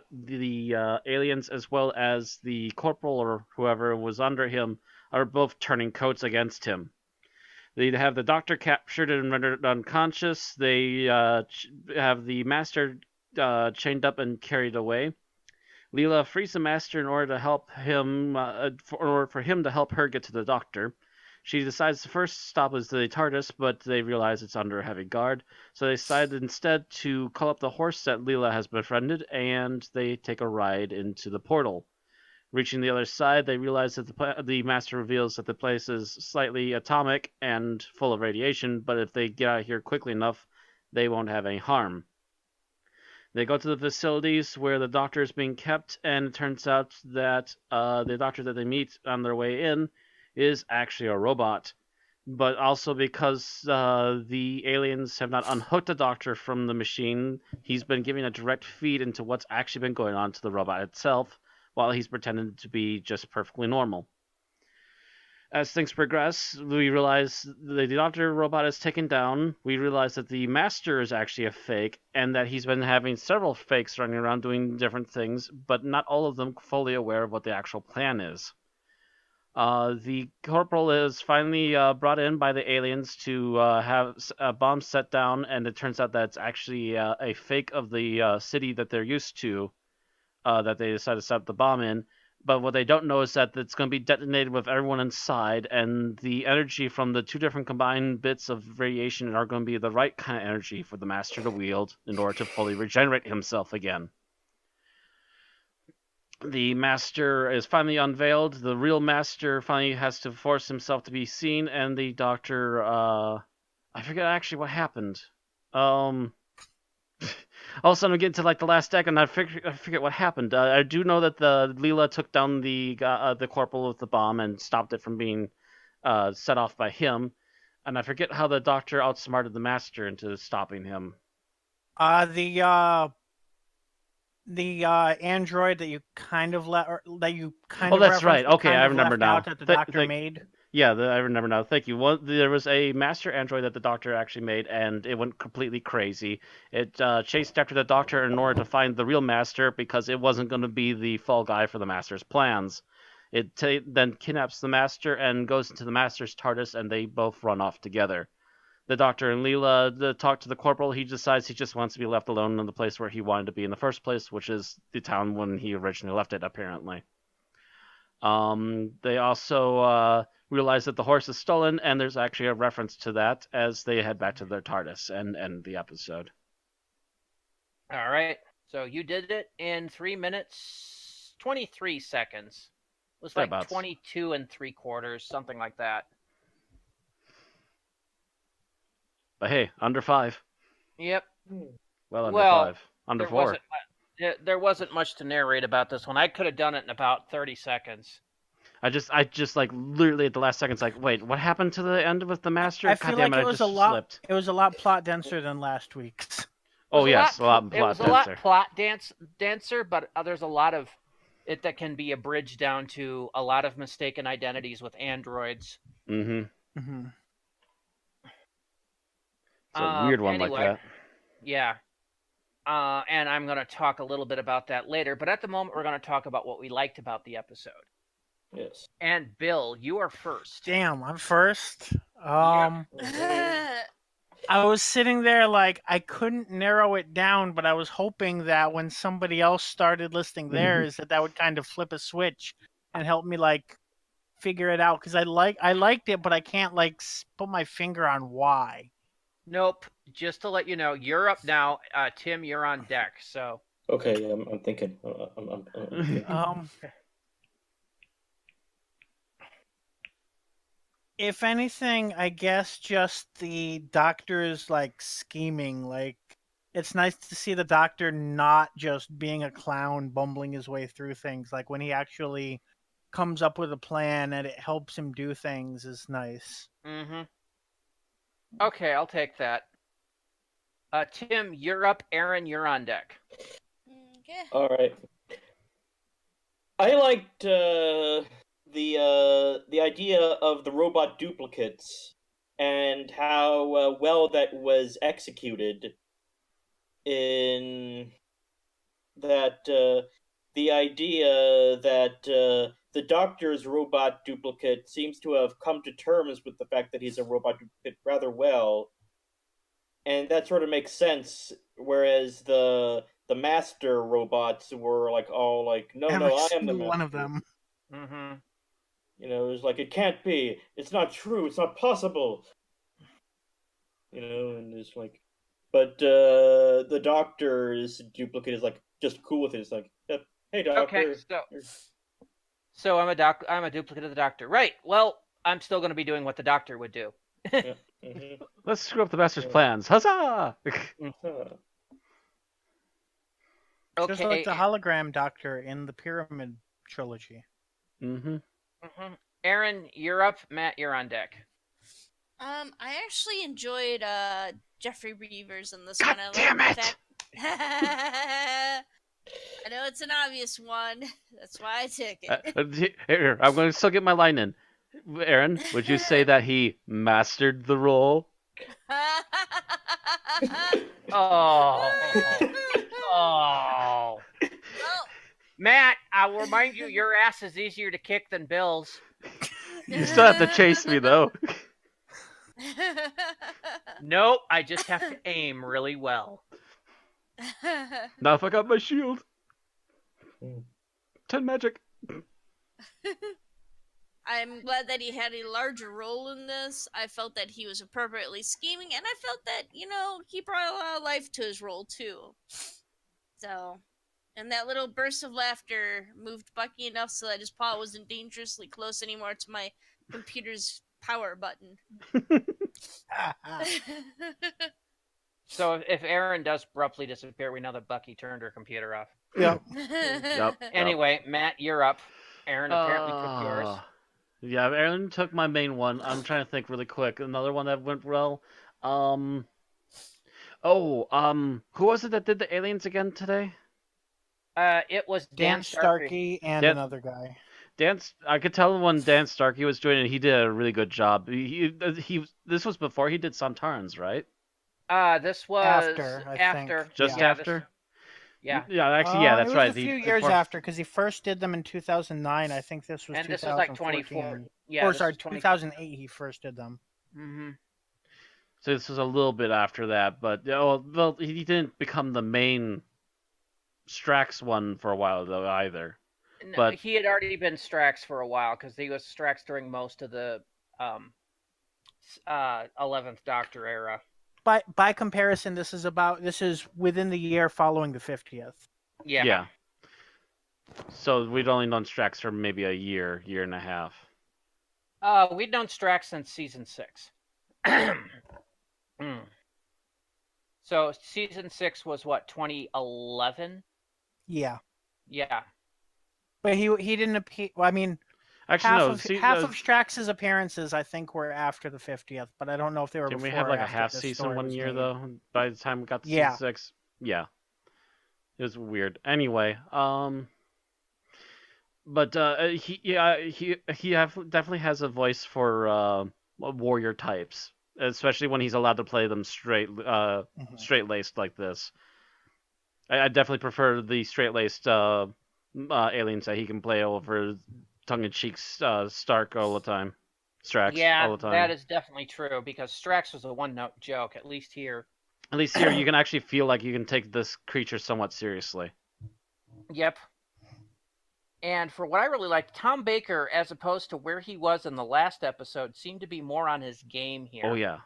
aliens as well as the Corporal or whoever was under him are both turning coats against him. They have the Doctor captured and rendered unconscious. They have the Master chained up and carried away. Leela frees the Master in order to help him, for him to help her get to the Doctor. She decides the first stop is the TARDIS, but they realize it's under heavy guard, so they decide instead to call up the horse that Leela has befriended, and they take a ride into the portal. Reaching the other side, they realize that the master reveals that the place is slightly atomic and full of radiation, but if they get out of here quickly enough, they won't have any harm. They go to the facilities where the doctor is being kept, and it turns out that the doctor that they meet on their way in is actually a robot. But also because the aliens have not unhooked the doctor from the machine, he's been giving a direct feed into what's actually been going on to the robot itself, while he's pretending to be just perfectly normal. As things progress, we realize the doctor robot is taken down. We realize that the master is actually a fake, and that he's been having several fakes running around doing different things, but not all of them fully aware of what the actual plan is. The corporal is finally brought in by the aliens to have a bomb set down, and it turns out that it's actually a fake of the city that they're used to, that they decided to set up the bomb in. But what they don't know is that it's going to be detonated with everyone inside, and the energy from the two different combined bits of radiation are going to be the right kind of energy for the master to wield in order to fully regenerate himself again. The master is finally unveiled. The real master finally has to force himself to be seen, and the doctor, I forget actually what happened. All of a sudden, we get into like the last deck, and I forget what happened. I do know that the Leela took down the corporal with the bomb and stopped it from being set off by him, and I forget how the doctor outsmarted the master into stopping him. The android that you kind of Oh, that's right. Okay, I remember now. That the doctor made. Yeah, I remember now. Thank you. There was a master android that the doctor actually made, and it went completely crazy. It chased after the doctor in order to find the real master because it wasn't going to be the fall guy for the master's plans. It then kidnaps the master and goes into the master's TARDIS, and they both run off together. The doctor and Leela talk to the corporal. He decides he just wants to be left alone in the place where he wanted to be in the first place, which is the town when he originally left it, apparently. They also realize that the horse is stolen, and there's actually a reference to that as they head back to their TARDIS and end the episode. All right. So you did it in 3 minutes, 23 seconds. It was like 22 3/4, something like that. But hey, under 5. Yep. Well, under 5. Under 4. There wasn't much to narrate about this one. I could have done it in about 30 seconds. I just like literally at the last second, like, wait, what happened to the end with the master? I feel like it was a lot. It was a lot plot denser than last week's. Oh yes, a lot plot denser. It was a lot plot denser, but there's a lot of it that can be abridged down to a lot of mistaken identities with androids. Mm-hmm. Mm-hmm. It's a weird one like that. Yeah. And I'm going to talk a little bit about that later. But at the moment, we're going to talk about what we liked about the episode. Yes. And Bill, you are first. Damn, I'm first. Yep. I was sitting there like I couldn't narrow it down, but I was hoping that when somebody else started listing theirs, that would kind of flip a switch and help me like figure it out. Because I liked it, but I can't like put my finger on why. Nope. Just to let you know, you're up now. Tim, you're on deck. So. Okay, I'm thinking. If anything, I guess just the doctor's like scheming. Like, it's nice to see the doctor not just being a clown, bumbling his way through things. Like when he actually comes up with a plan and it helps him do things is nice. Mm-hmm. Okay, I'll take that. Tim, you're up. Aaron, you're on deck. Okay. All right. I liked the idea of the robot duplicates and how well that was executed. In that the idea that the Doctor's robot duplicate seems to have come to terms with the fact that he's a robot duplicate rather well. And that sort of makes sense, whereas the master robots were like all like, no, I am the master. One of them. Mm-hmm. You know, it's like, it can't be. It's not true. It's not possible. You know, and it's like, but the Doctor's duplicate is like just cool with it. It's like, hey, Doctor. Okay, so So I'm a duplicate of the Doctor. Right. Well, I'm still going to be doing what the Doctor would do. Yeah. Mm-hmm. Let's screw up the Master's plans. Huzzah! Just like Okay. the hologram Doctor in the Pyramid trilogy. Mm-hmm. Aaron, you're up. Matt, you're on deck. I actually enjoyed Jeffrey Beavers in this God one. damn it! I know it's an obvious one. That's why I took it. Here, I'm going to still get my line in. Aaron, would you say that he mastered the role? Oh. Oh. Well, Matt, I'll remind you, your ass is easier to kick than Bill's. You still have to chase me, though. Nope, I just have to aim really well. Now if I got my shield. 10 magic. I'm glad that he had a larger role in this. I felt that he was appropriately scheming, and I felt that, he brought a lot of life to his role, too. So, and that little burst of laughter moved Bucky enough so that his paw wasn't dangerously close anymore to my computer's power button. So if Aaron does abruptly disappear, we know that Bucky turned her computer off. Yep. Yep. Anyway, Matt, you're up. Aaron apparently took yours. Yeah, Aaron took my main one. I'm trying to think really quick. Another one that went well. Who was it that did the aliens again today? It was Dan Starkey and Dan- another guy. I could tell when Dan Starkey was doing it, he did a really good job. This was before he did Santarans, right? This was After, I after. think. Just Yeah. after? Yeah. Yeah, actually, yeah, that's it was right. a few years after, because he first did them in 2009. I think this was And 2014. this was like 24. Yeah. Or this sorry, was 20... 2008 he first did them. Mm-hmm. So this was a little bit after that, but well, he didn't become the main Strax one for a while though either. No, But he had already been Strax for a while because he was Strax during most of the 11th Doctor era. By comparison, this is within the year following the 50th. Yeah. So we'd only known Strax for maybe a year and a half. We'd known Strax since season 6. So season 6 was what, 2011? Yeah. Yeah. But he didn't appear. Well, I mean, Actually, half of Strax's appearances, I think, were after the 50th, but I don't know if they were didn't before we have like or a after half this season story one was year made. though? By the time we got to Yeah. season 6, yeah, it was weird. Anyway, but he definitely has a voice for warrior types, especially when he's allowed to play them straight laced like this. I definitely prefer the straight laced aliens that he can play over tongue in cheek Stark all the time. Strax all the time. That is definitely true because Strax was a one-note joke. At least here you can actually feel like you can take this creature somewhat seriously. Yep. And for what I really liked, Tom Baker, as opposed to where he was in the last episode, seemed to be more on his game here. Oh yeah.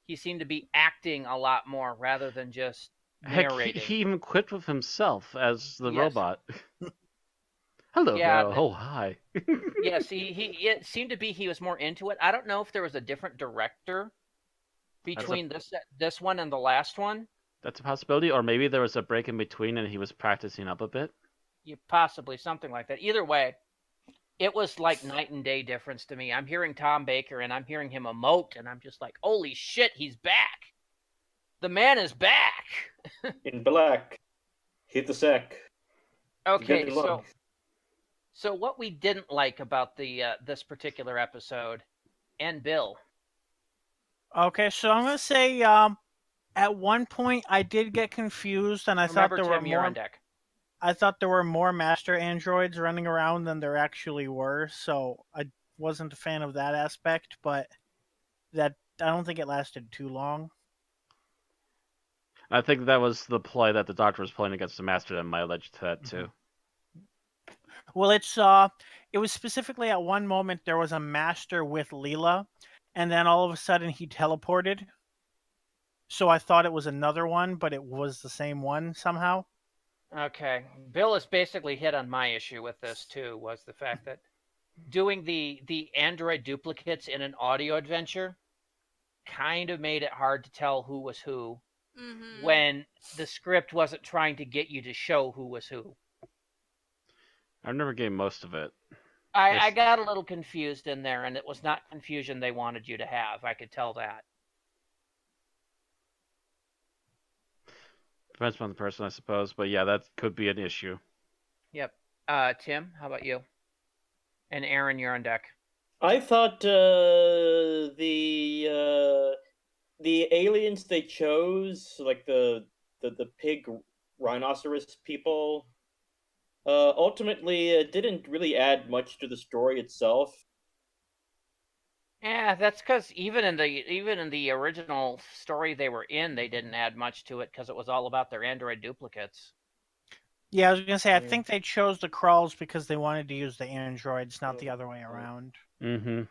He seemed to be acting a lot more rather than just narrating. Heck, he even quit with himself as the Yes. robot. Hello, Yeah, girl. Oh, hi. Yes, it seemed to be he was more into it. I don't know if there was a different director between this one and the last one. That's a possibility, or maybe there was a break in between and he was practicing up a bit. Possibly something like that. Either way, it was like night and day difference to me. I'm hearing Tom Baker and I'm hearing him emote, and I'm just like, holy shit, he's back. The man is back. In black. Hit the sack. Okay, so what we didn't like about the this particular episode, and Bill. Okay, so I'm gonna say at one point I did get confused, and I thought there were you're on deck. I thought there were more master androids running around than there actually were, so I wasn't a fan of that aspect, but I don't think it lasted too long. I think that was the ploy that the Doctor was playing against the Master that might have led to that too. Well, it was specifically at one moment there was a master with Leela, and then all of a sudden he teleported. So I thought it was another one, but it was the same one somehow. Okay. Bill has basically hit on my issue with this too, was the fact that doing the android duplicates in an audio adventure kind of made it hard to tell who was who when the script wasn't trying to get you to show who was who. I never gave most of it. I got a little confused in there, and it was not confusion they wanted you to have. I could tell that. Depends on the person, I suppose. But yeah, that could be an issue. Yep. Tim, how about you? And Aaron, you're on deck. I thought the aliens they chose, like the pig rhinoceros people, ultimately didn't really add much to the story itself. Yeah, that's because even in the original story they were in, they didn't add much to it because it was all about their android duplicates. Yeah, I was gonna say I think they chose the crawls because they wanted to use the androids, not the other way around. Mm-hmm.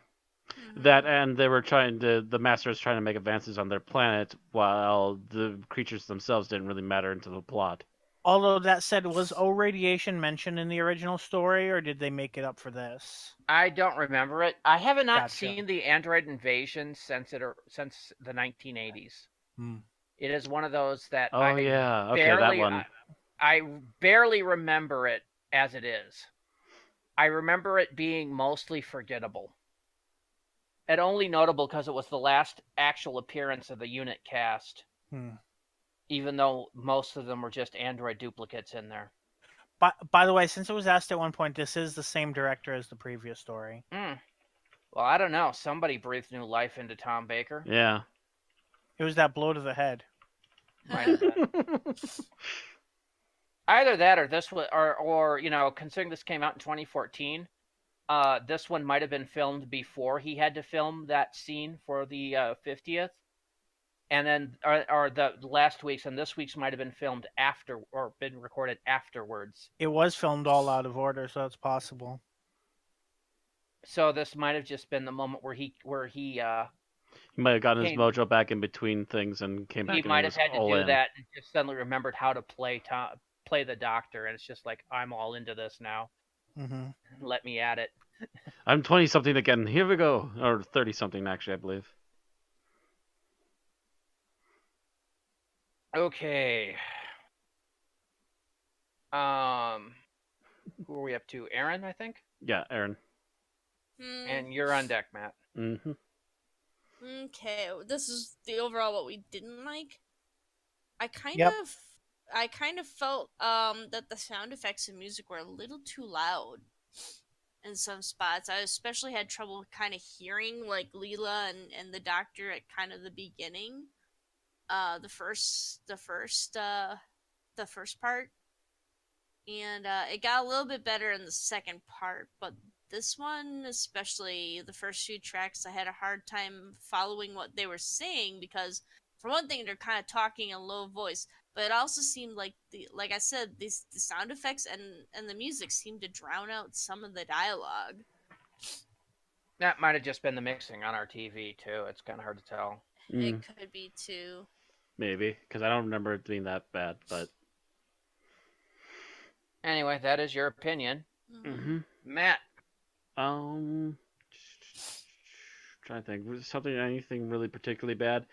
That, and they were the masters trying to make advances on their planet, while the creatures themselves didn't really matter into the plot. Although that said, was O radiation mentioned in the original story, or did they make it up for this? I don't remember it. I have not Gotcha. seen the android invasion since the 1980s. It is one of those that I barely remember it as it is. I remember it being mostly forgettable. And only notable because it was the last actual appearance of the unit cast. Even though most of them were just android duplicates in there. By the way, since it was asked at one point, this is the same director as the previous story. Well, I don't know. Somebody breathed new life into Tom Baker. Yeah. It was that blow to the head. Might have been. Either that or this was, or considering this came out in 2014, this one might have been filmed before he had to film that scene for the 50th. And then, or the last week's, and this week's might have been filmed after, or been recorded afterwards. It was filmed all out of order, so that's possible. So this might have just been the moment where he he might have gotten his mojo back in between things and came back. He might have had to do that and just suddenly remembered how to play the Doctor, and it's just like, I'm all into this now. Let me at it. I'm 20-something again. Here we go. Or 30-something, actually, I believe. Okay. Who are we up to? Aaron, I think? Yeah, Aaron. And you're on deck, Matt. Okay, this is the overall what we didn't like. I kind of felt that the sound effects and music were a little too loud in some spots. I especially had trouble kind of hearing like Leela and the Doctor at kind of the beginning. The first part, and it got a little bit better in the second part, but this one, especially the first few tracks, I had a hard time following what they were saying because, for one thing, they're kind of talking in a low voice, but it also seemed like like I said, the sound effects and the music seemed to drown out some of the dialogue. That might have just been the mixing on our TV too. It's kind of hard to tell. It could be too. Maybe, because I don't remember it being that bad, but... Anyway, that is your opinion. Matt? Trying to think. Anything really particularly bad?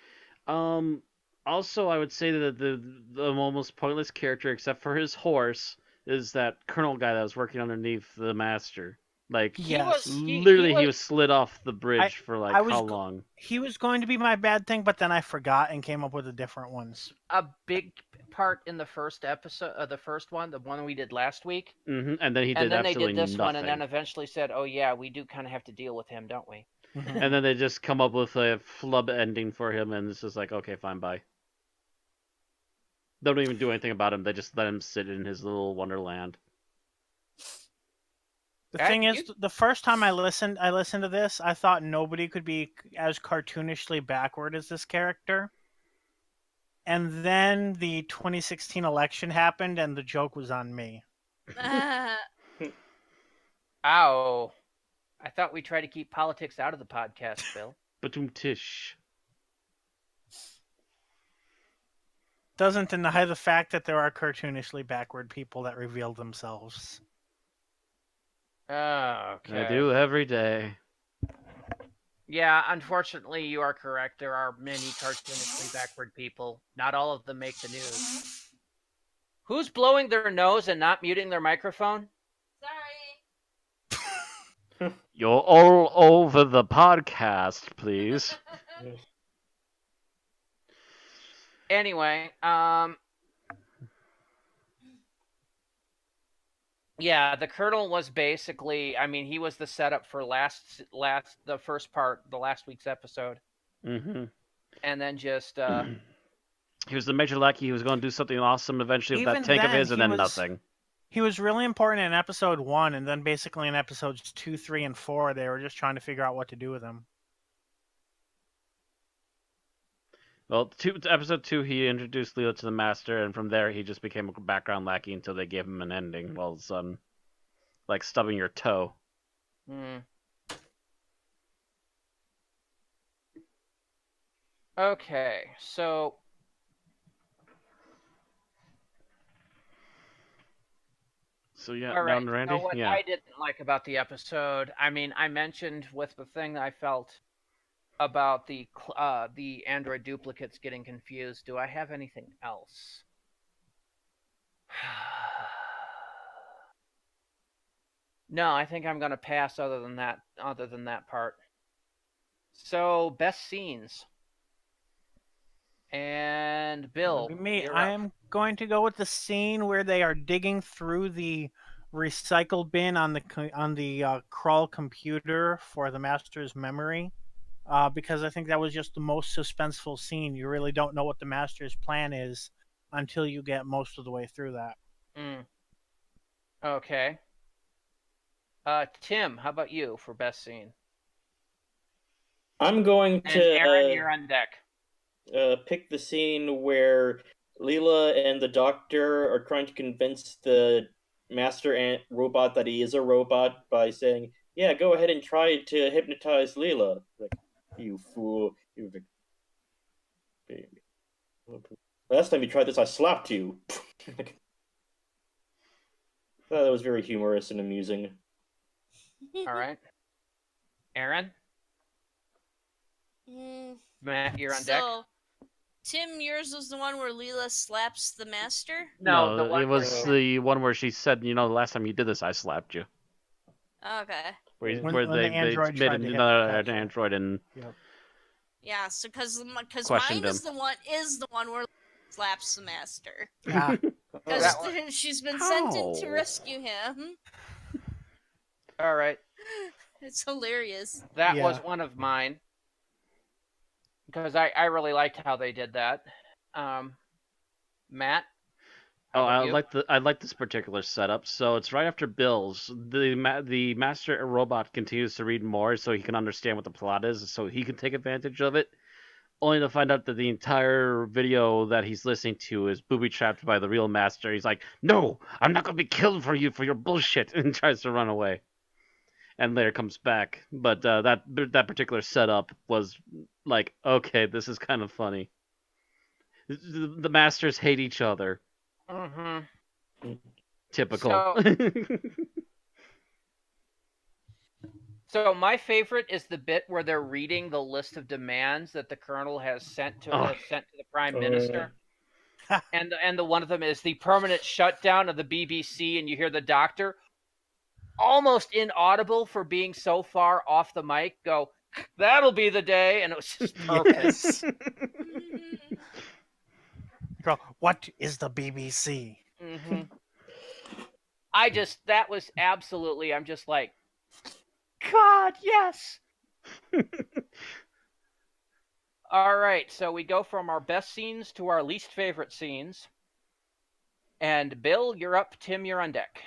Also, I would say that the almost pointless character, except for his horse, is that Colonel guy that was working underneath the Master. Like, he was slid off the bridge for like how long? He was going to be my bad thing, but then I forgot and came up with a different one. A big part in the first episode, the first one, the one we did last week. And then he did absolutely nothing. And then they did this one, and then eventually said, "Oh yeah, we do kind of have to deal with him, don't we?" And then they just come up with a flub ending for him, and it's just like, okay, fine, bye. They don't even do anything about him. They just let him sit in his little wonderland. The thing is, the first time I listened to this, I thought nobody could be as cartoonishly backward as this character. And then the 2016 election happened, and the joke was on me. Ow. I thought we tried to keep politics out of the podcast, Bill. Batum tish. doesn't deny the fact that there are cartoonishly backward people that reveal themselves. Okay. I do every day. Yeah, unfortunately, you are correct. There are many cartoonishly backward people. Not all of them make the news. Who's blowing their nose and not muting their microphone? Sorry. You're all over the podcast, please. Anyway, yeah, the Colonel was basically, I mean, he was the setup for the first part, the last week's episode. Mm-hmm. And then just, He was the major lackey. He was going to do something awesome eventually with that Even tank of then, his, and he then was- nothing. He was really important in episode 1, and then basically in episodes 2, 3, and 4, they were just trying to figure out what to do with him. Well, episode 2, he introduced Leela to the Master, and from there he just became a background lackey until they gave him an ending. All of a sudden, like stubbing your toe. Okay, so So yeah, all right. down to Randy. You know what Yeah. I didn't like about the episode? I mean, I mentioned with the thing I felt about the android duplicates getting confused. Do I have anything else? No, I think I'm gonna pass. Other than that part. So best scenes. And Bill, That'd be me. you're I up. am going to go with the scene where they are digging through the recycle bin on the crawl computer for the Master's memory, because I think that was just the most suspenseful scene. You really don't know what the Master's plan is until you get most of the way through that. Okay. Tim, how about you for best scene? I'm going And to Aaron, you're on deck. pick the scene where Leela and the Doctor are trying to convince the Master Ant robot that he is a robot by saying, "Yeah, go ahead and try to hypnotize Leela." Like, you fool! Last time you tried this, I slapped you. That was very humorous and amusing. All right. Aaron? Matt, you're on deck. So, Tim, yours was the one where Leela slaps the Master? No, the one it was the one where she said, "You know, the last time you did this, I slapped you." Okay. When Where the they android made tried to another hypnotize her. android and Yeah, so because mine Questioned is the one where slaps the Master. Yeah. Because That one- she's been sent in to How? rescue him. All right. It's hilarious. That Yeah. was one of mine. Because I really liked how they did that. Matt? How about you? I like this particular setup. So it's right after Bill's. The master robot continues to read more, so he can understand what the plot is, so he can take advantage of it. Only to find out that the entire video that he's listening to is booby trapped by the real master. He's like, "No, I'm not gonna be killed for you for your bullshit," and tries to run away. And later comes back. But that particular setup was like, okay, this is kind of funny. The masters hate each other. Mm-hmm. Typical. So my favorite is the bit where they're reading the list of demands that the Colonel has sent to the Prime Minister. And the one of them is the permanent shutdown of the BBC, and you hear the Doctor, almost inaudible for being so far off the mic, go, "That'll be the day," and it was just perfect. Yes. Girl, what is the BBC? Mm-hmm. That was absolutely, I'm just like, God, yes. All right, so we go from our best scenes to our least favorite scenes. And Bill, you're up. Tim, you're on deck.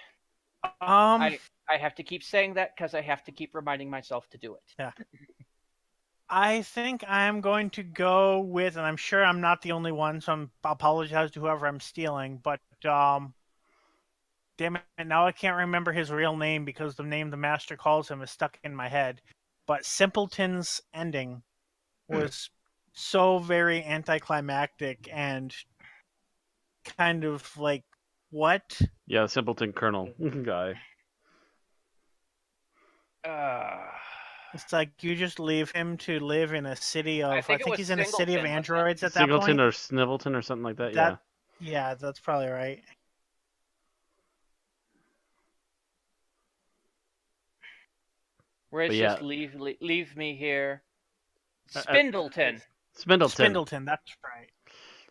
I have to keep saying that because I have to keep reminding myself to do it. Yeah. I think I'm going to go with, and I'm sure I'm not the only one, so I apologize to whoever I'm stealing, but damn it, now I can't remember his real name because the name the Master calls him is stuck in my head. But Simpleton's ending was so very anticlimactic and kind of like, what? Yeah, simpleton colonel guy. It's like you just leave him to live in a city of. I think it think was he's in a city of Singleton, wasn't it? androids at that Singleton point. or Snivelton or something like that. Yeah. Yeah, that's probably right. Where it's But yeah. just leave me here. Spindleton. Spindleton, that's right.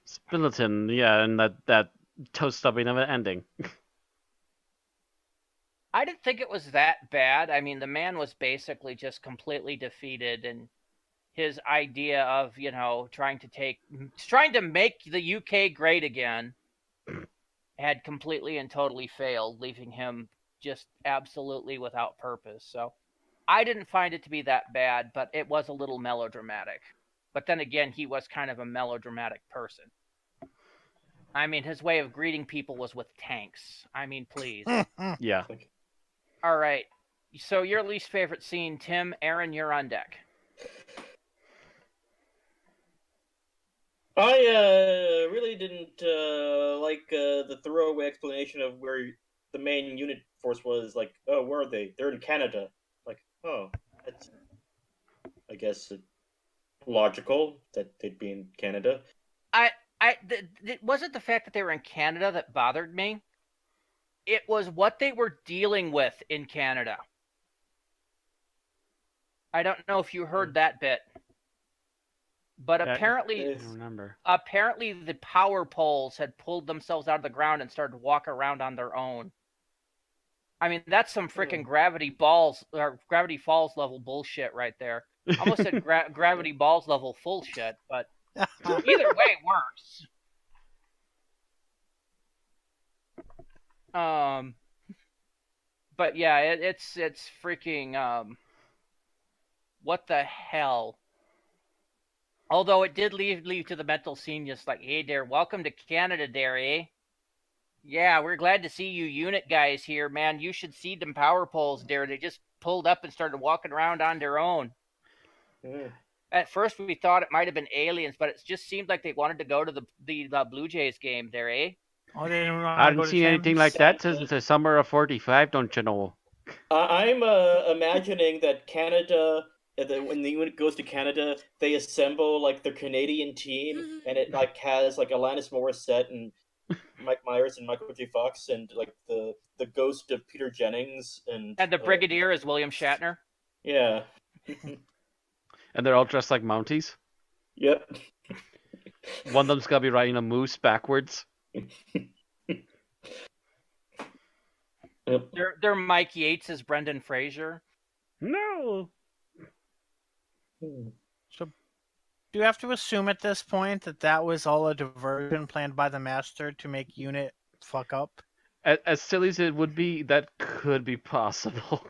Spindleton, yeah, and that toe-stubbing of an ending. I didn't think it was that bad. I mean, the man was basically just completely defeated, and his idea of, trying to make the UK great again had completely and totally failed, leaving him just absolutely without purpose. So I didn't find it to be that bad, but it was a little melodramatic. But then again, he was kind of a melodramatic person. I mean, his way of greeting people was with tanks. I mean, please. Yeah. All right. So your least favorite scene, Tim, Aaron, you're on deck. I really didn't like the throwaway explanation of where the main unit force was. Like, oh, where are they? They're in Canada. Like, oh, that's, I guess, logical that they'd be in Canada. It wasn't the fact that they were in Canada that bothered me. It was what they were dealing with in Canada. I don't know if you heard that bit. But apparently, I don't remember. Apparently, the power poles had pulled themselves out of the ground and started to walk around on their own. I mean, that's some freaking Gravity Falls level bullshit right there. I almost said Gravity Balls level full shit, but either way works. But yeah, it's freaking what the hell. Although it did leave to the mental scene just like, hey there, welcome to Canada there, eh? Yeah, we're glad to see you unit guys here, man. You should see them power poles there. They just pulled up and started walking around on their own. At first we thought it might have been aliens, but it just seemed like they wanted to go to the Blue Jays game there, eh? Oh, they didn't I haven't seen anything like that since the summer of '45, don't you know? I'm imagining that Canada, when the unit goes to Canada, they assemble like their Canadian team, and it like has like Alanis Morissette and Mike Myers and Michael J. Fox and like the ghost of Peter Jennings and the Brigadier is William Shatner. Yeah. And they're all dressed like Mounties. Yep. One of them's gotta be riding a moose backwards. Yep. They're Mike Yates as Brendan Fraser. No. So, do you have to assume at this point that was all a diversion planned by the Master to make Unit fuck up? As silly as it would be, that could be possible.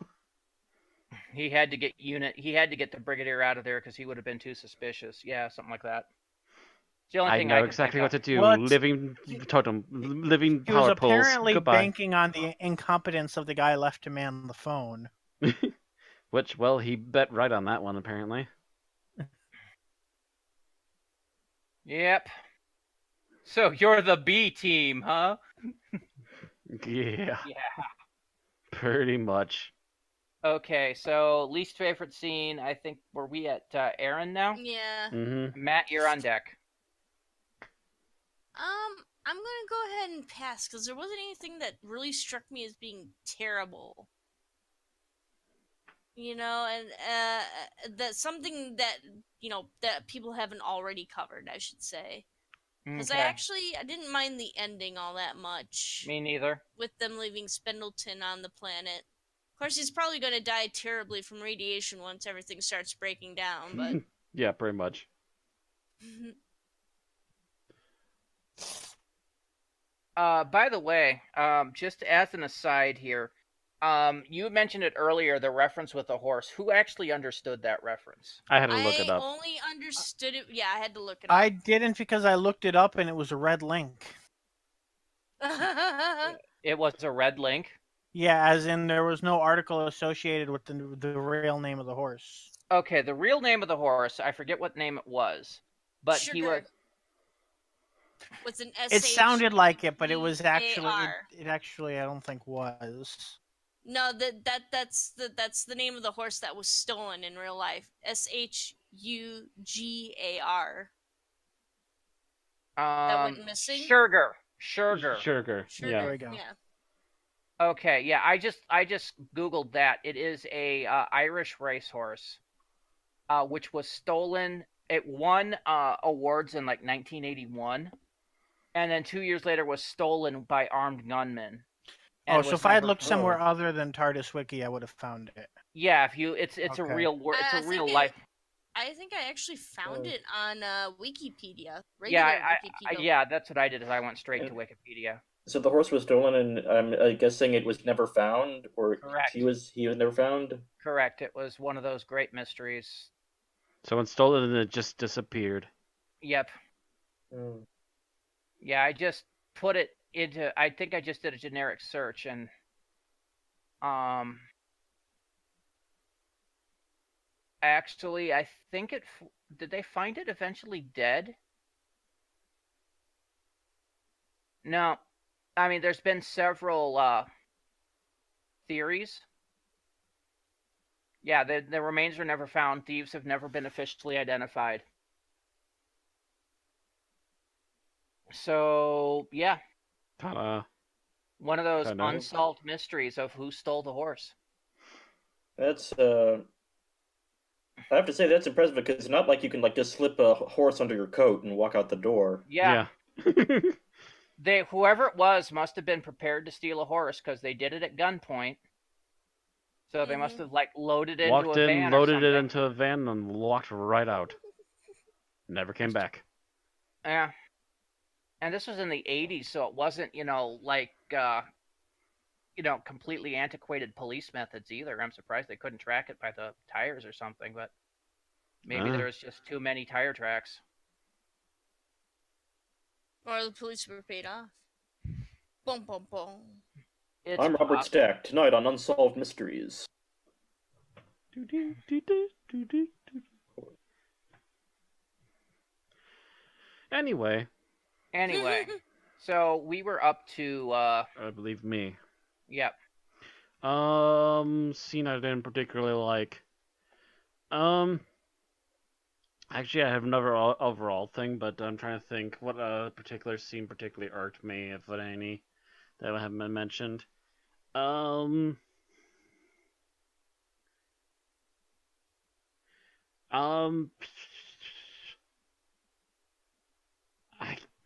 He had to get the Brigadier out of there because he would have been too suspicious. Yeah, something like that. It's the only I thing know I can exactly think what to of. do. Well, Living totem, living He was power poles. apparently Goodbye. banking on the incompetence of the guy left to man the phone. Which, well, he bet right on that one, apparently. Yep. So you're the B team, huh? Yeah. Yeah. Pretty much. Okay, so least favorite scene, I think, were we at Aaron now? Yeah. Mm-hmm. Matt, you're on deck. I'm gonna go ahead and pass because there wasn't anything that really struck me as being terrible. And that's something that that people haven't already covered, I should say. Because Okay. I didn't mind the ending all that much. Me neither. With them leaving Spindleton on the planet. Of course, he's probably going to die terribly from radiation once everything starts breaking down, but... Yeah, pretty much. By the way, just as an aside here, you mentioned it earlier, the reference with the horse. Who actually understood that reference? I had to look it up. I only understood it... Yeah, I had to look it up. I didn't because I looked it up and it was a red link. It was a red link? Yeah, as in there was no article associated with the real name of the horse. Okay, the real name of the horse, I forget what name it was, but Sugar. With an It sounded like it, but it was SHUGAR. actually it actually I don't think was. No, that's the name of the horse that was stolen in real life. SHUGAR. That went missing. Sugar. Sugar. Sugar. Yeah. There we go. Yeah. Okay, yeah, I just googled that. It is a Irish racehorse, which was stolen. It won awards in like 1981, and then 2 years later was stolen by armed gunmen. Oh, so if I had looked somewhere other than TARDIS Wiki, I would have found it. Yeah, if you, it's Okay. a real word. It's a real life. I think I actually found it on Wikipedia. Yeah, that's what I did. Is I went straight to Wikipedia. So the horse was stolen, and I'm guessing it was never found, or Correct. he was never found. Correct. It was one of those great mysteries. Someone stole it and it just disappeared. Yep. Hmm. Yeah, I just put it into. I think I just did a generic search, and actually, I think it. Did they find it eventually dead? No. I mean, there's been several theories. Yeah, the remains were never found. Thieves have never been officially identified. So, yeah. Ta-da. One of those unsolved mysteries of who stole the horse. That's I have to say that's impressive, because it's not like you can like just slip a horse under your coat and walk out the door. Yeah. Whoever it was must have been prepared to steal a horse, because they did it at gunpoint. So they must have like loaded it into a van. Loaded it into a van, and walked right out. Never came back. Yeah. And this was in the 80s, so it wasn't, like, completely antiquated police methods either. I'm surprised they couldn't track it by the tires or something, but maybe there was just too many tire tracks. Or the police were paid off. Boom, boom, boom. I'm Robert Stack, tonight on Unsolved Mysteries. Anyway, so we were up to I believe me. Yep. Scene I didn't particularly like. Actually, I have another overall thing, but I'm trying to think what particular scene particularly irked me, if any, that haven't been mentioned.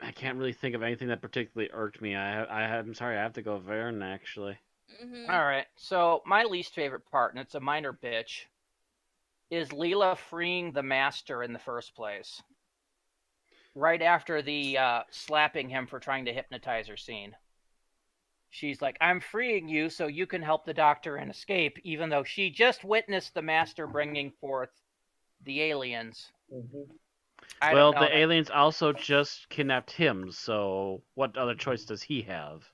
I can't really think of anything that particularly irked me. I'm sorry, I have to go Varen, actually. Mm-hmm. All right. So my least favorite part, and it's a minor bitch, is Leela freeing the master in the first place. Right after the slapping him for trying to hypnotize her scene. She's like, I'm freeing you so you can help the doctor and escape, even though she just witnessed the master bringing forth the aliens. Mm-hmm. Well, the aliens also just kidnapped him, so what other choice does he have?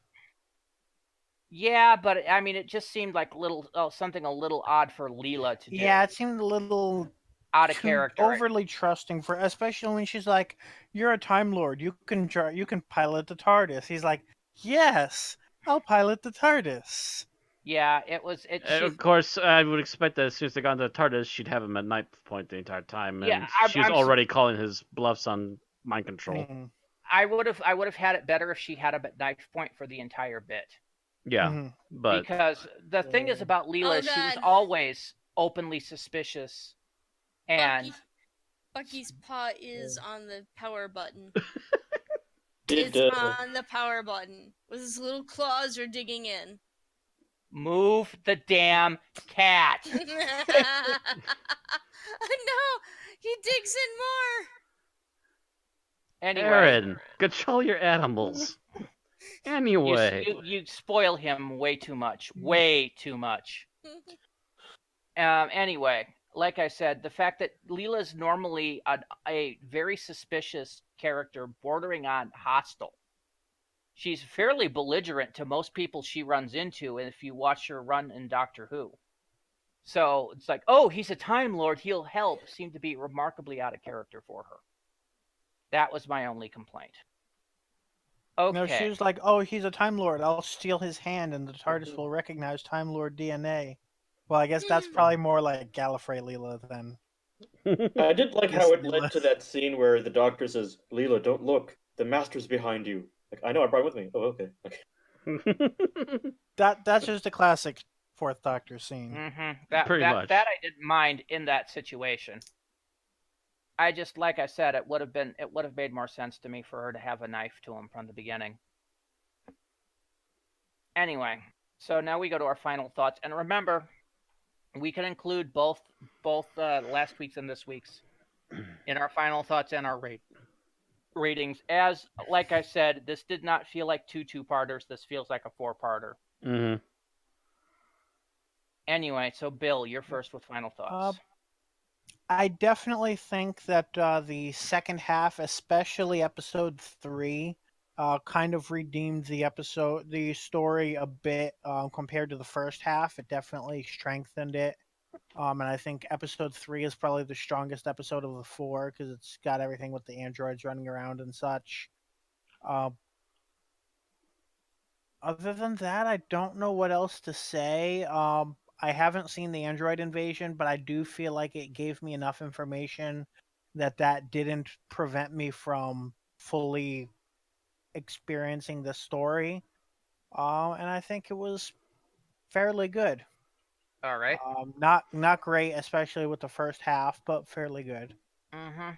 Yeah, but I mean, it just seemed like something a little odd for Leela to do. Yeah, it seemed a little out of character, overly trusting for, especially when she's like, "You're a Time Lord. You can pilot the TARDIS." He's like, "Yes, I'll pilot the TARDIS." Yeah, it was. Of course, I would expect that as soon as they got into the TARDIS, she'd have him at night point the entire time, and yeah, she was already calling his bluffs on mind control. Mm-hmm. I would have had it better if she had him at knife point for the entire bit. Yeah, but because the thing is about Leela, she was always openly suspicious, and Bucky's paw is on the power button. It's on the power button. With his little claws are digging in. Move the damn cat. No, he digs in more. Anyway, Aaron, control your animals. Anyway, you spoil him way too much. Way too much. Anyway, like I said, the fact that Leela's normally a very suspicious character, bordering on hostile. She's fairly belligerent to most people she runs into, and if you watch her run in Doctor Who. So it's like, oh, he's a Time Lord, he'll help, seemed to be remarkably out of character for her. That was my only complaint. No, she Okay. was like, "Oh, he's a Time Lord. I'll steal his hand, and the TARDIS will recognize Time Lord DNA." Well, I guess that's probably more like Gallifrey Leela than I did like this how it Leela. led to that scene where the doctor says, "Leela, don't look. The master's behind you." Like, I know, I brought it with me. Oh, okay. That's just a classic Fourth Doctor scene. That Pretty that much. that I didn't mind in that situation. I just, like I said, it would have made more sense to me for her to have a knife to him from the beginning. Anyway, so now we go to our final thoughts, and remember, we can include both last week's and this week's in our final thoughts and our ratings. As like I said, this did not feel like two-parters. This feels like a four-parter. Mm-hmm. Anyway, so Bill, you're first with final thoughts. I definitely think that the second half, especially episode 3, kind of redeemed the story a bit compared to the first half. It definitely strengthened it. And I think episode 3 is probably the strongest episode of the 4 because it's got everything with the androids running around and such. Other than that, I don't know what else to say. I haven't seen the android invasion, but I do feel like it gave me enough information that didn't prevent me from fully experiencing the story. And I think it was fairly good. All right. Not great, especially with the first half, but fairly good. Mm-hmm.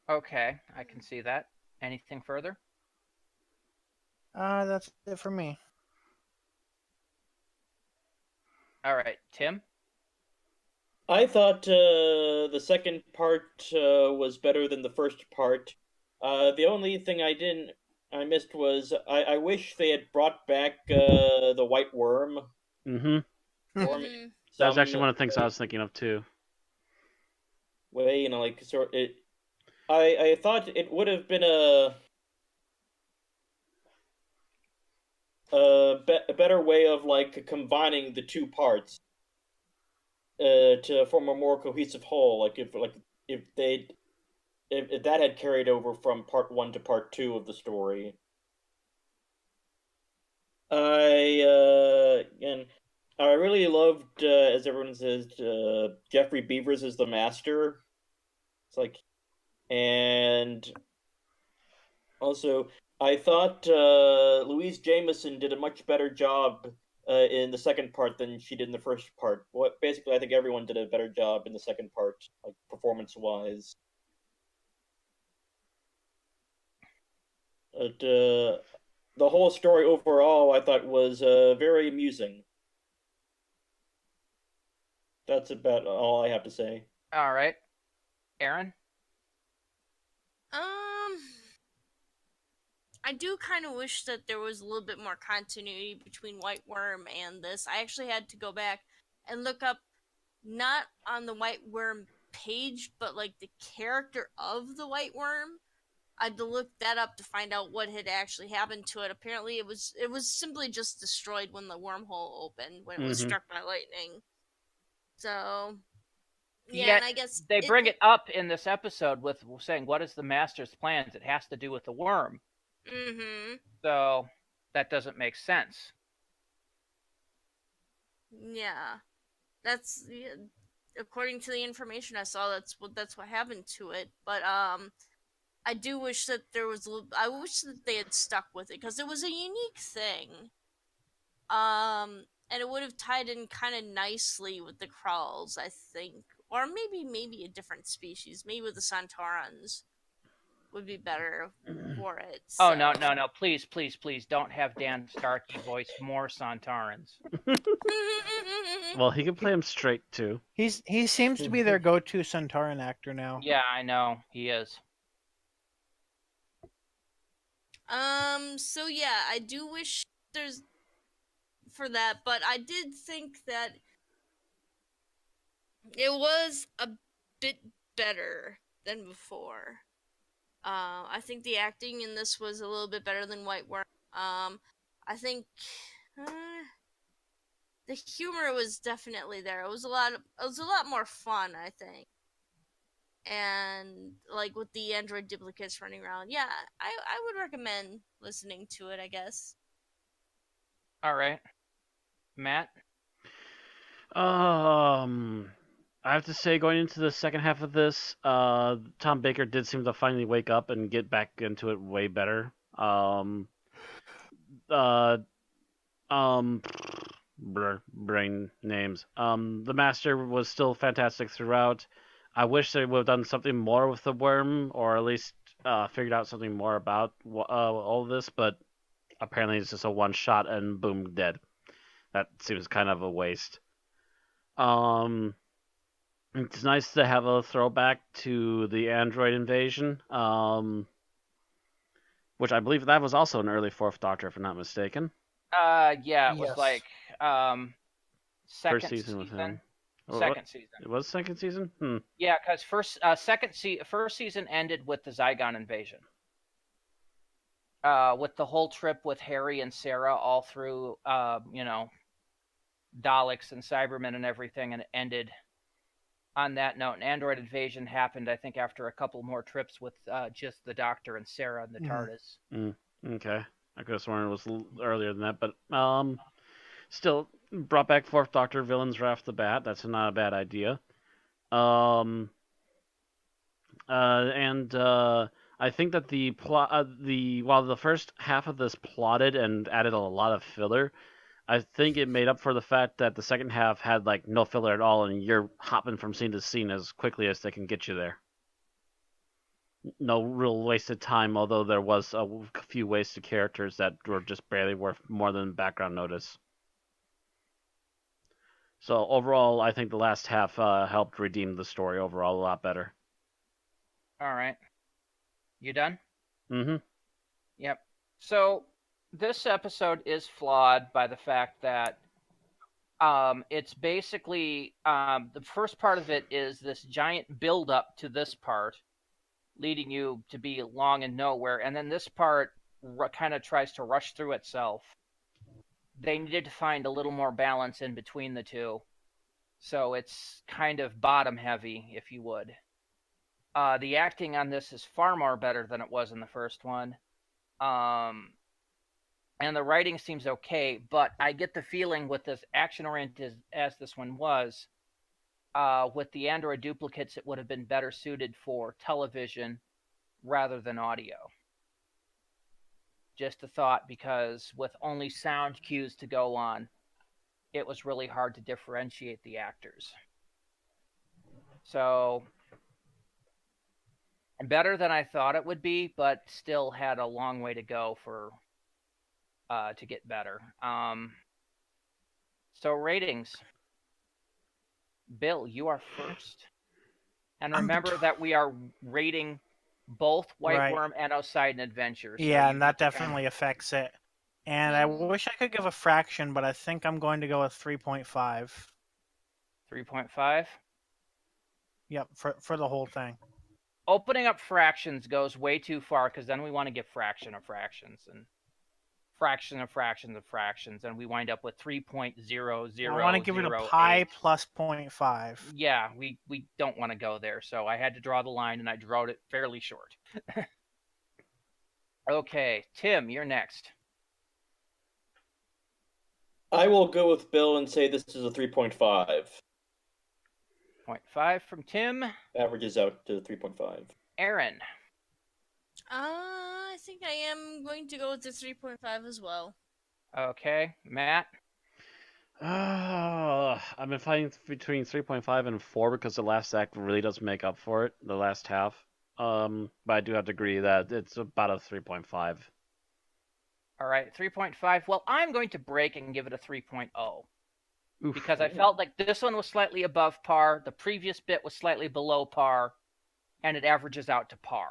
Okay, I can see that. Anything further? That's it for me. All right, Tim? I thought the second part was better than the first part. The only thing I missed was I wish they had brought back the white worm. Mm-hmm. Or That was some actually one of the things I was thinking of too. way, like sort it. I thought it would have been a better way of like combining the two parts to form a more cohesive whole. If they if that had carried over from part 1 to part 2 of the story. And I really loved, as everyone says, Jeffrey Beavers as the master. It's like, and also I thought Louise Jameson did a much better job in the second part than she did in the first part. Basically, I think everyone did a better job in the second part, like performance-wise. But the whole story overall, I thought was very amusing. That's about all I have to say. All right. Aaron? I do kind of wish that there was a little bit more continuity between White Worm and this. I actually had to go back and look up, not on the White Worm page, but like the character of the White Worm. I had to look that up to find out what had actually happened to it. Apparently, it was simply just destroyed when the wormhole opened, when it was struck by lightning. So, yeah, Yet and I guess they bring it up in this episode with saying, "What is the master's plans?" It has to do with the worm. Mm-hmm. So that doesn't make sense. Yeah, that's according to the information I saw. That's what happened to it. But I do wish that there was. I wish that they had stuck with it because it was a unique thing. And it would have tied in kind of nicely with the Kralls, I think, or maybe a different species. Maybe with the Santarans would be better for it. Oh, So. no. Please, please, please don't have Dan Starkey voice more Santarans. Well, he can play him straight too. He seems to be their go-to Centauran actor now. Yeah, I know. He is. So yeah, I do wish there's for that, but I did think that it was a bit better than before. I think the acting in this was a little bit better than White Worm. I think the humor was definitely there. It was a lot more fun, I think. and like with the android duplicates running around. Yeah, I would recommend listening to it, I guess. All right, Matt. I have to say, going into the second half of this, Tom Baker did seem to finally wake up and get back into it way better. Uh, brain names. The Master was still fantastic throughout. I wish they would have done something more with the worm, or at least figured out something more about all of this. But apparently, it's just a one shot and boom, dead. That seems kind of a waste. It's nice to have a throwback to the android invasion, which I believe that was also an early Fourth Doctor, if I'm not mistaken. Yeah, it was Yes. like second First season with him. Second season. It was second season? Yeah, because first season ended with the Zygon invasion. With the whole trip with Harry and Sarah all through, Daleks and Cybermen and everything, and it ended on that note. An android invasion happened, I think, after a couple more trips with just the Doctor and Sarah and the TARDIS. Okay. I could have sworn it was earlier than that, but still brought back Fourth Doctor villains right off the bat. That's not a bad idea. And I think that the plot, while the first half of this plotted and added a lot of filler, I think it made up for the fact that the second half had like no filler at all, and you're hopping from scene to scene as quickly as they can get you there. No real wasted time, although there was a few wasted characters that were just barely worth more than background notice. So overall, I think the last half helped redeem the story overall a lot better. All right. You done? Mm-hmm. Yep. So this episode is flawed by the fact that it's basically the first part of it is this giant build up to this part, leading you to be long and nowhere, and then this part kind of tries to rush through itself. They needed to find a little more balance in between the two, so it's kind of bottom heavy, if you would. The acting on this is far more better than it was in the first one. And the writing seems okay, but I get the feeling with this action-oriented as this one was, with the android duplicates, it would have been better suited for television rather than audio. Just a thought, because with only sound cues to go on, it was really hard to differentiate the actors. So, better than I thought it would be, but still had a long way to go for to get better. So ratings. Bill, you are first. And remember that we are rating both White Worm and Oseidon Adventure. So yeah, and that definitely affects it. And I wish I could give a fraction, but I think I'm going to go with 3.5. 3.5? Yep, for the whole thing. Opening up fractions goes way too far, because then we want to get fraction of fractions, and fraction of fractions of fractions, and we wind up with 3.0008. I want to give it a pi plus 0.5. Yeah, we don't want to go there, so I had to draw the line, and I drew it fairly short. Okay, Tim, you're next. I will go with Bill and say this is a 3.5. 0.5 from Tim. Averages out to 3.5. Aaron. I think I am going to go with the 3.5 as well. Okay, Matt. I've been fighting between 3.5 and 4 because the last act really does make up for it, the last half. But I do have to agree that it's about a 3.5. All right, 3.5. Well, I'm going to break and give it a 3.0. Because I felt like this one was slightly above par, the previous bit was slightly below par, and it averages out to par.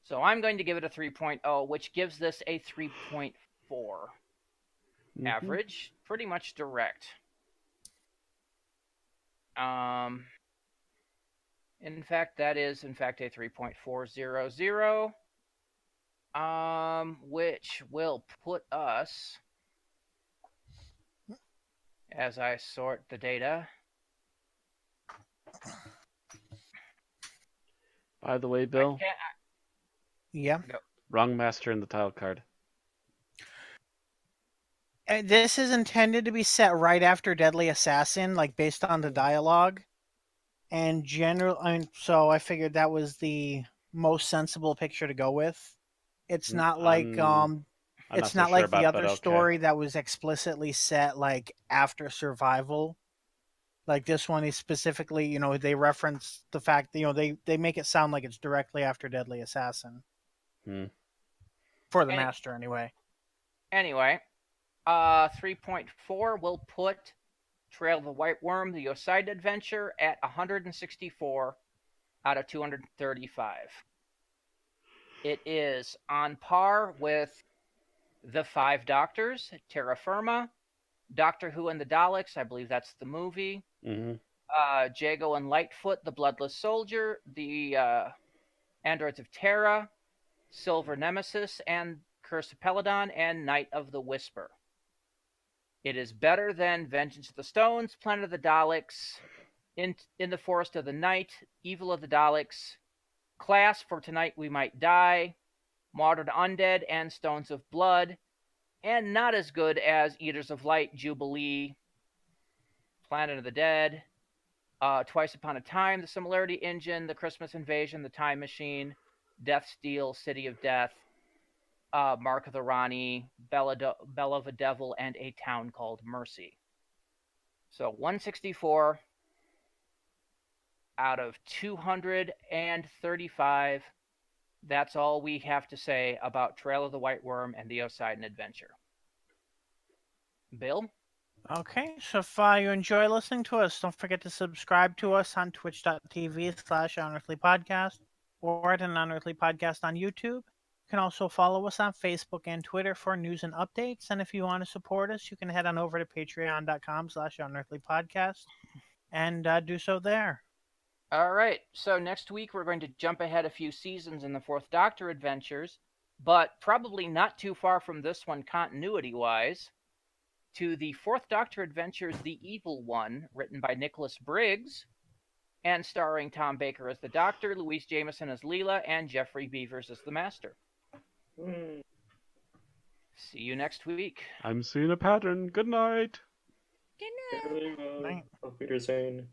So I'm going to give it a 3.0, which gives this a 3.4. Average, pretty much direct. In fact, that is, a 3.400, which will put us, as I sort the data, By the way, Bill, Yeah. wrong master in the title card. This is intended to be set right after Deadly Assassin, like based on the dialogue. And so I figured that was the most sensible picture to go with. It's not like I'm it's not so not sure like the about, other but okay. story that was explicitly set like after Survival. Like this one is specifically, they reference the fact that, they make it sound like it's directly after Deadly Assassin. For the master, anyway. Anyway, 3.4 will put Trail of the White Worm, the Oseidon Adventure at 164 out of 235. It is on par with The Five Doctors, Terra Firma, Doctor Who and the Daleks, I believe that's the movie, Jago and Lightfoot, The Bloodless Soldier, the Androids of Terra, Silver Nemesis, and Curse of Peladon, and Night of the Whisper. It is better than Vengeance of the Stones, Planet of the Daleks, In the Forest of the Night, Evil of the Daleks, Class, For Tonight We Might Die, Modern Undead, and Stones of Blood, and not as good as Eaters of Light, Jubilee, Planet of the Dead, Twice Upon a Time, The Similarity Engine, The Christmas Invasion, The Time Machine, Death Steal, City of Death, Mark of the Rani, Bella of a Devil, and A Town Called Mercy. So 164 out of 235. That's all we have to say about Trail of the White Worm and the Oseidon Adventure. Bill? Okay, so if you enjoy listening to us, don't forget to subscribe to us on twitch.tv/Unearthly or at an Unearthly Podcast on YouTube. You can also follow us on Facebook and Twitter for news and updates. And if you want to support us, you can head on over to patreon.com/Unearthly and do so there. All right, so next week we're going to jump ahead a few seasons in the Fourth Doctor Adventures, but probably not too far from this one continuity-wise, to the Fourth Doctor Adventures The Evil One, written by Nicholas Briggs, and starring Tom Baker as the Doctor, Louise Jameson as Leela, and Jeffrey Beavers as the Master. See you next week. I'm seeing a pattern. Good night. Good night. Auf Wiedersehen.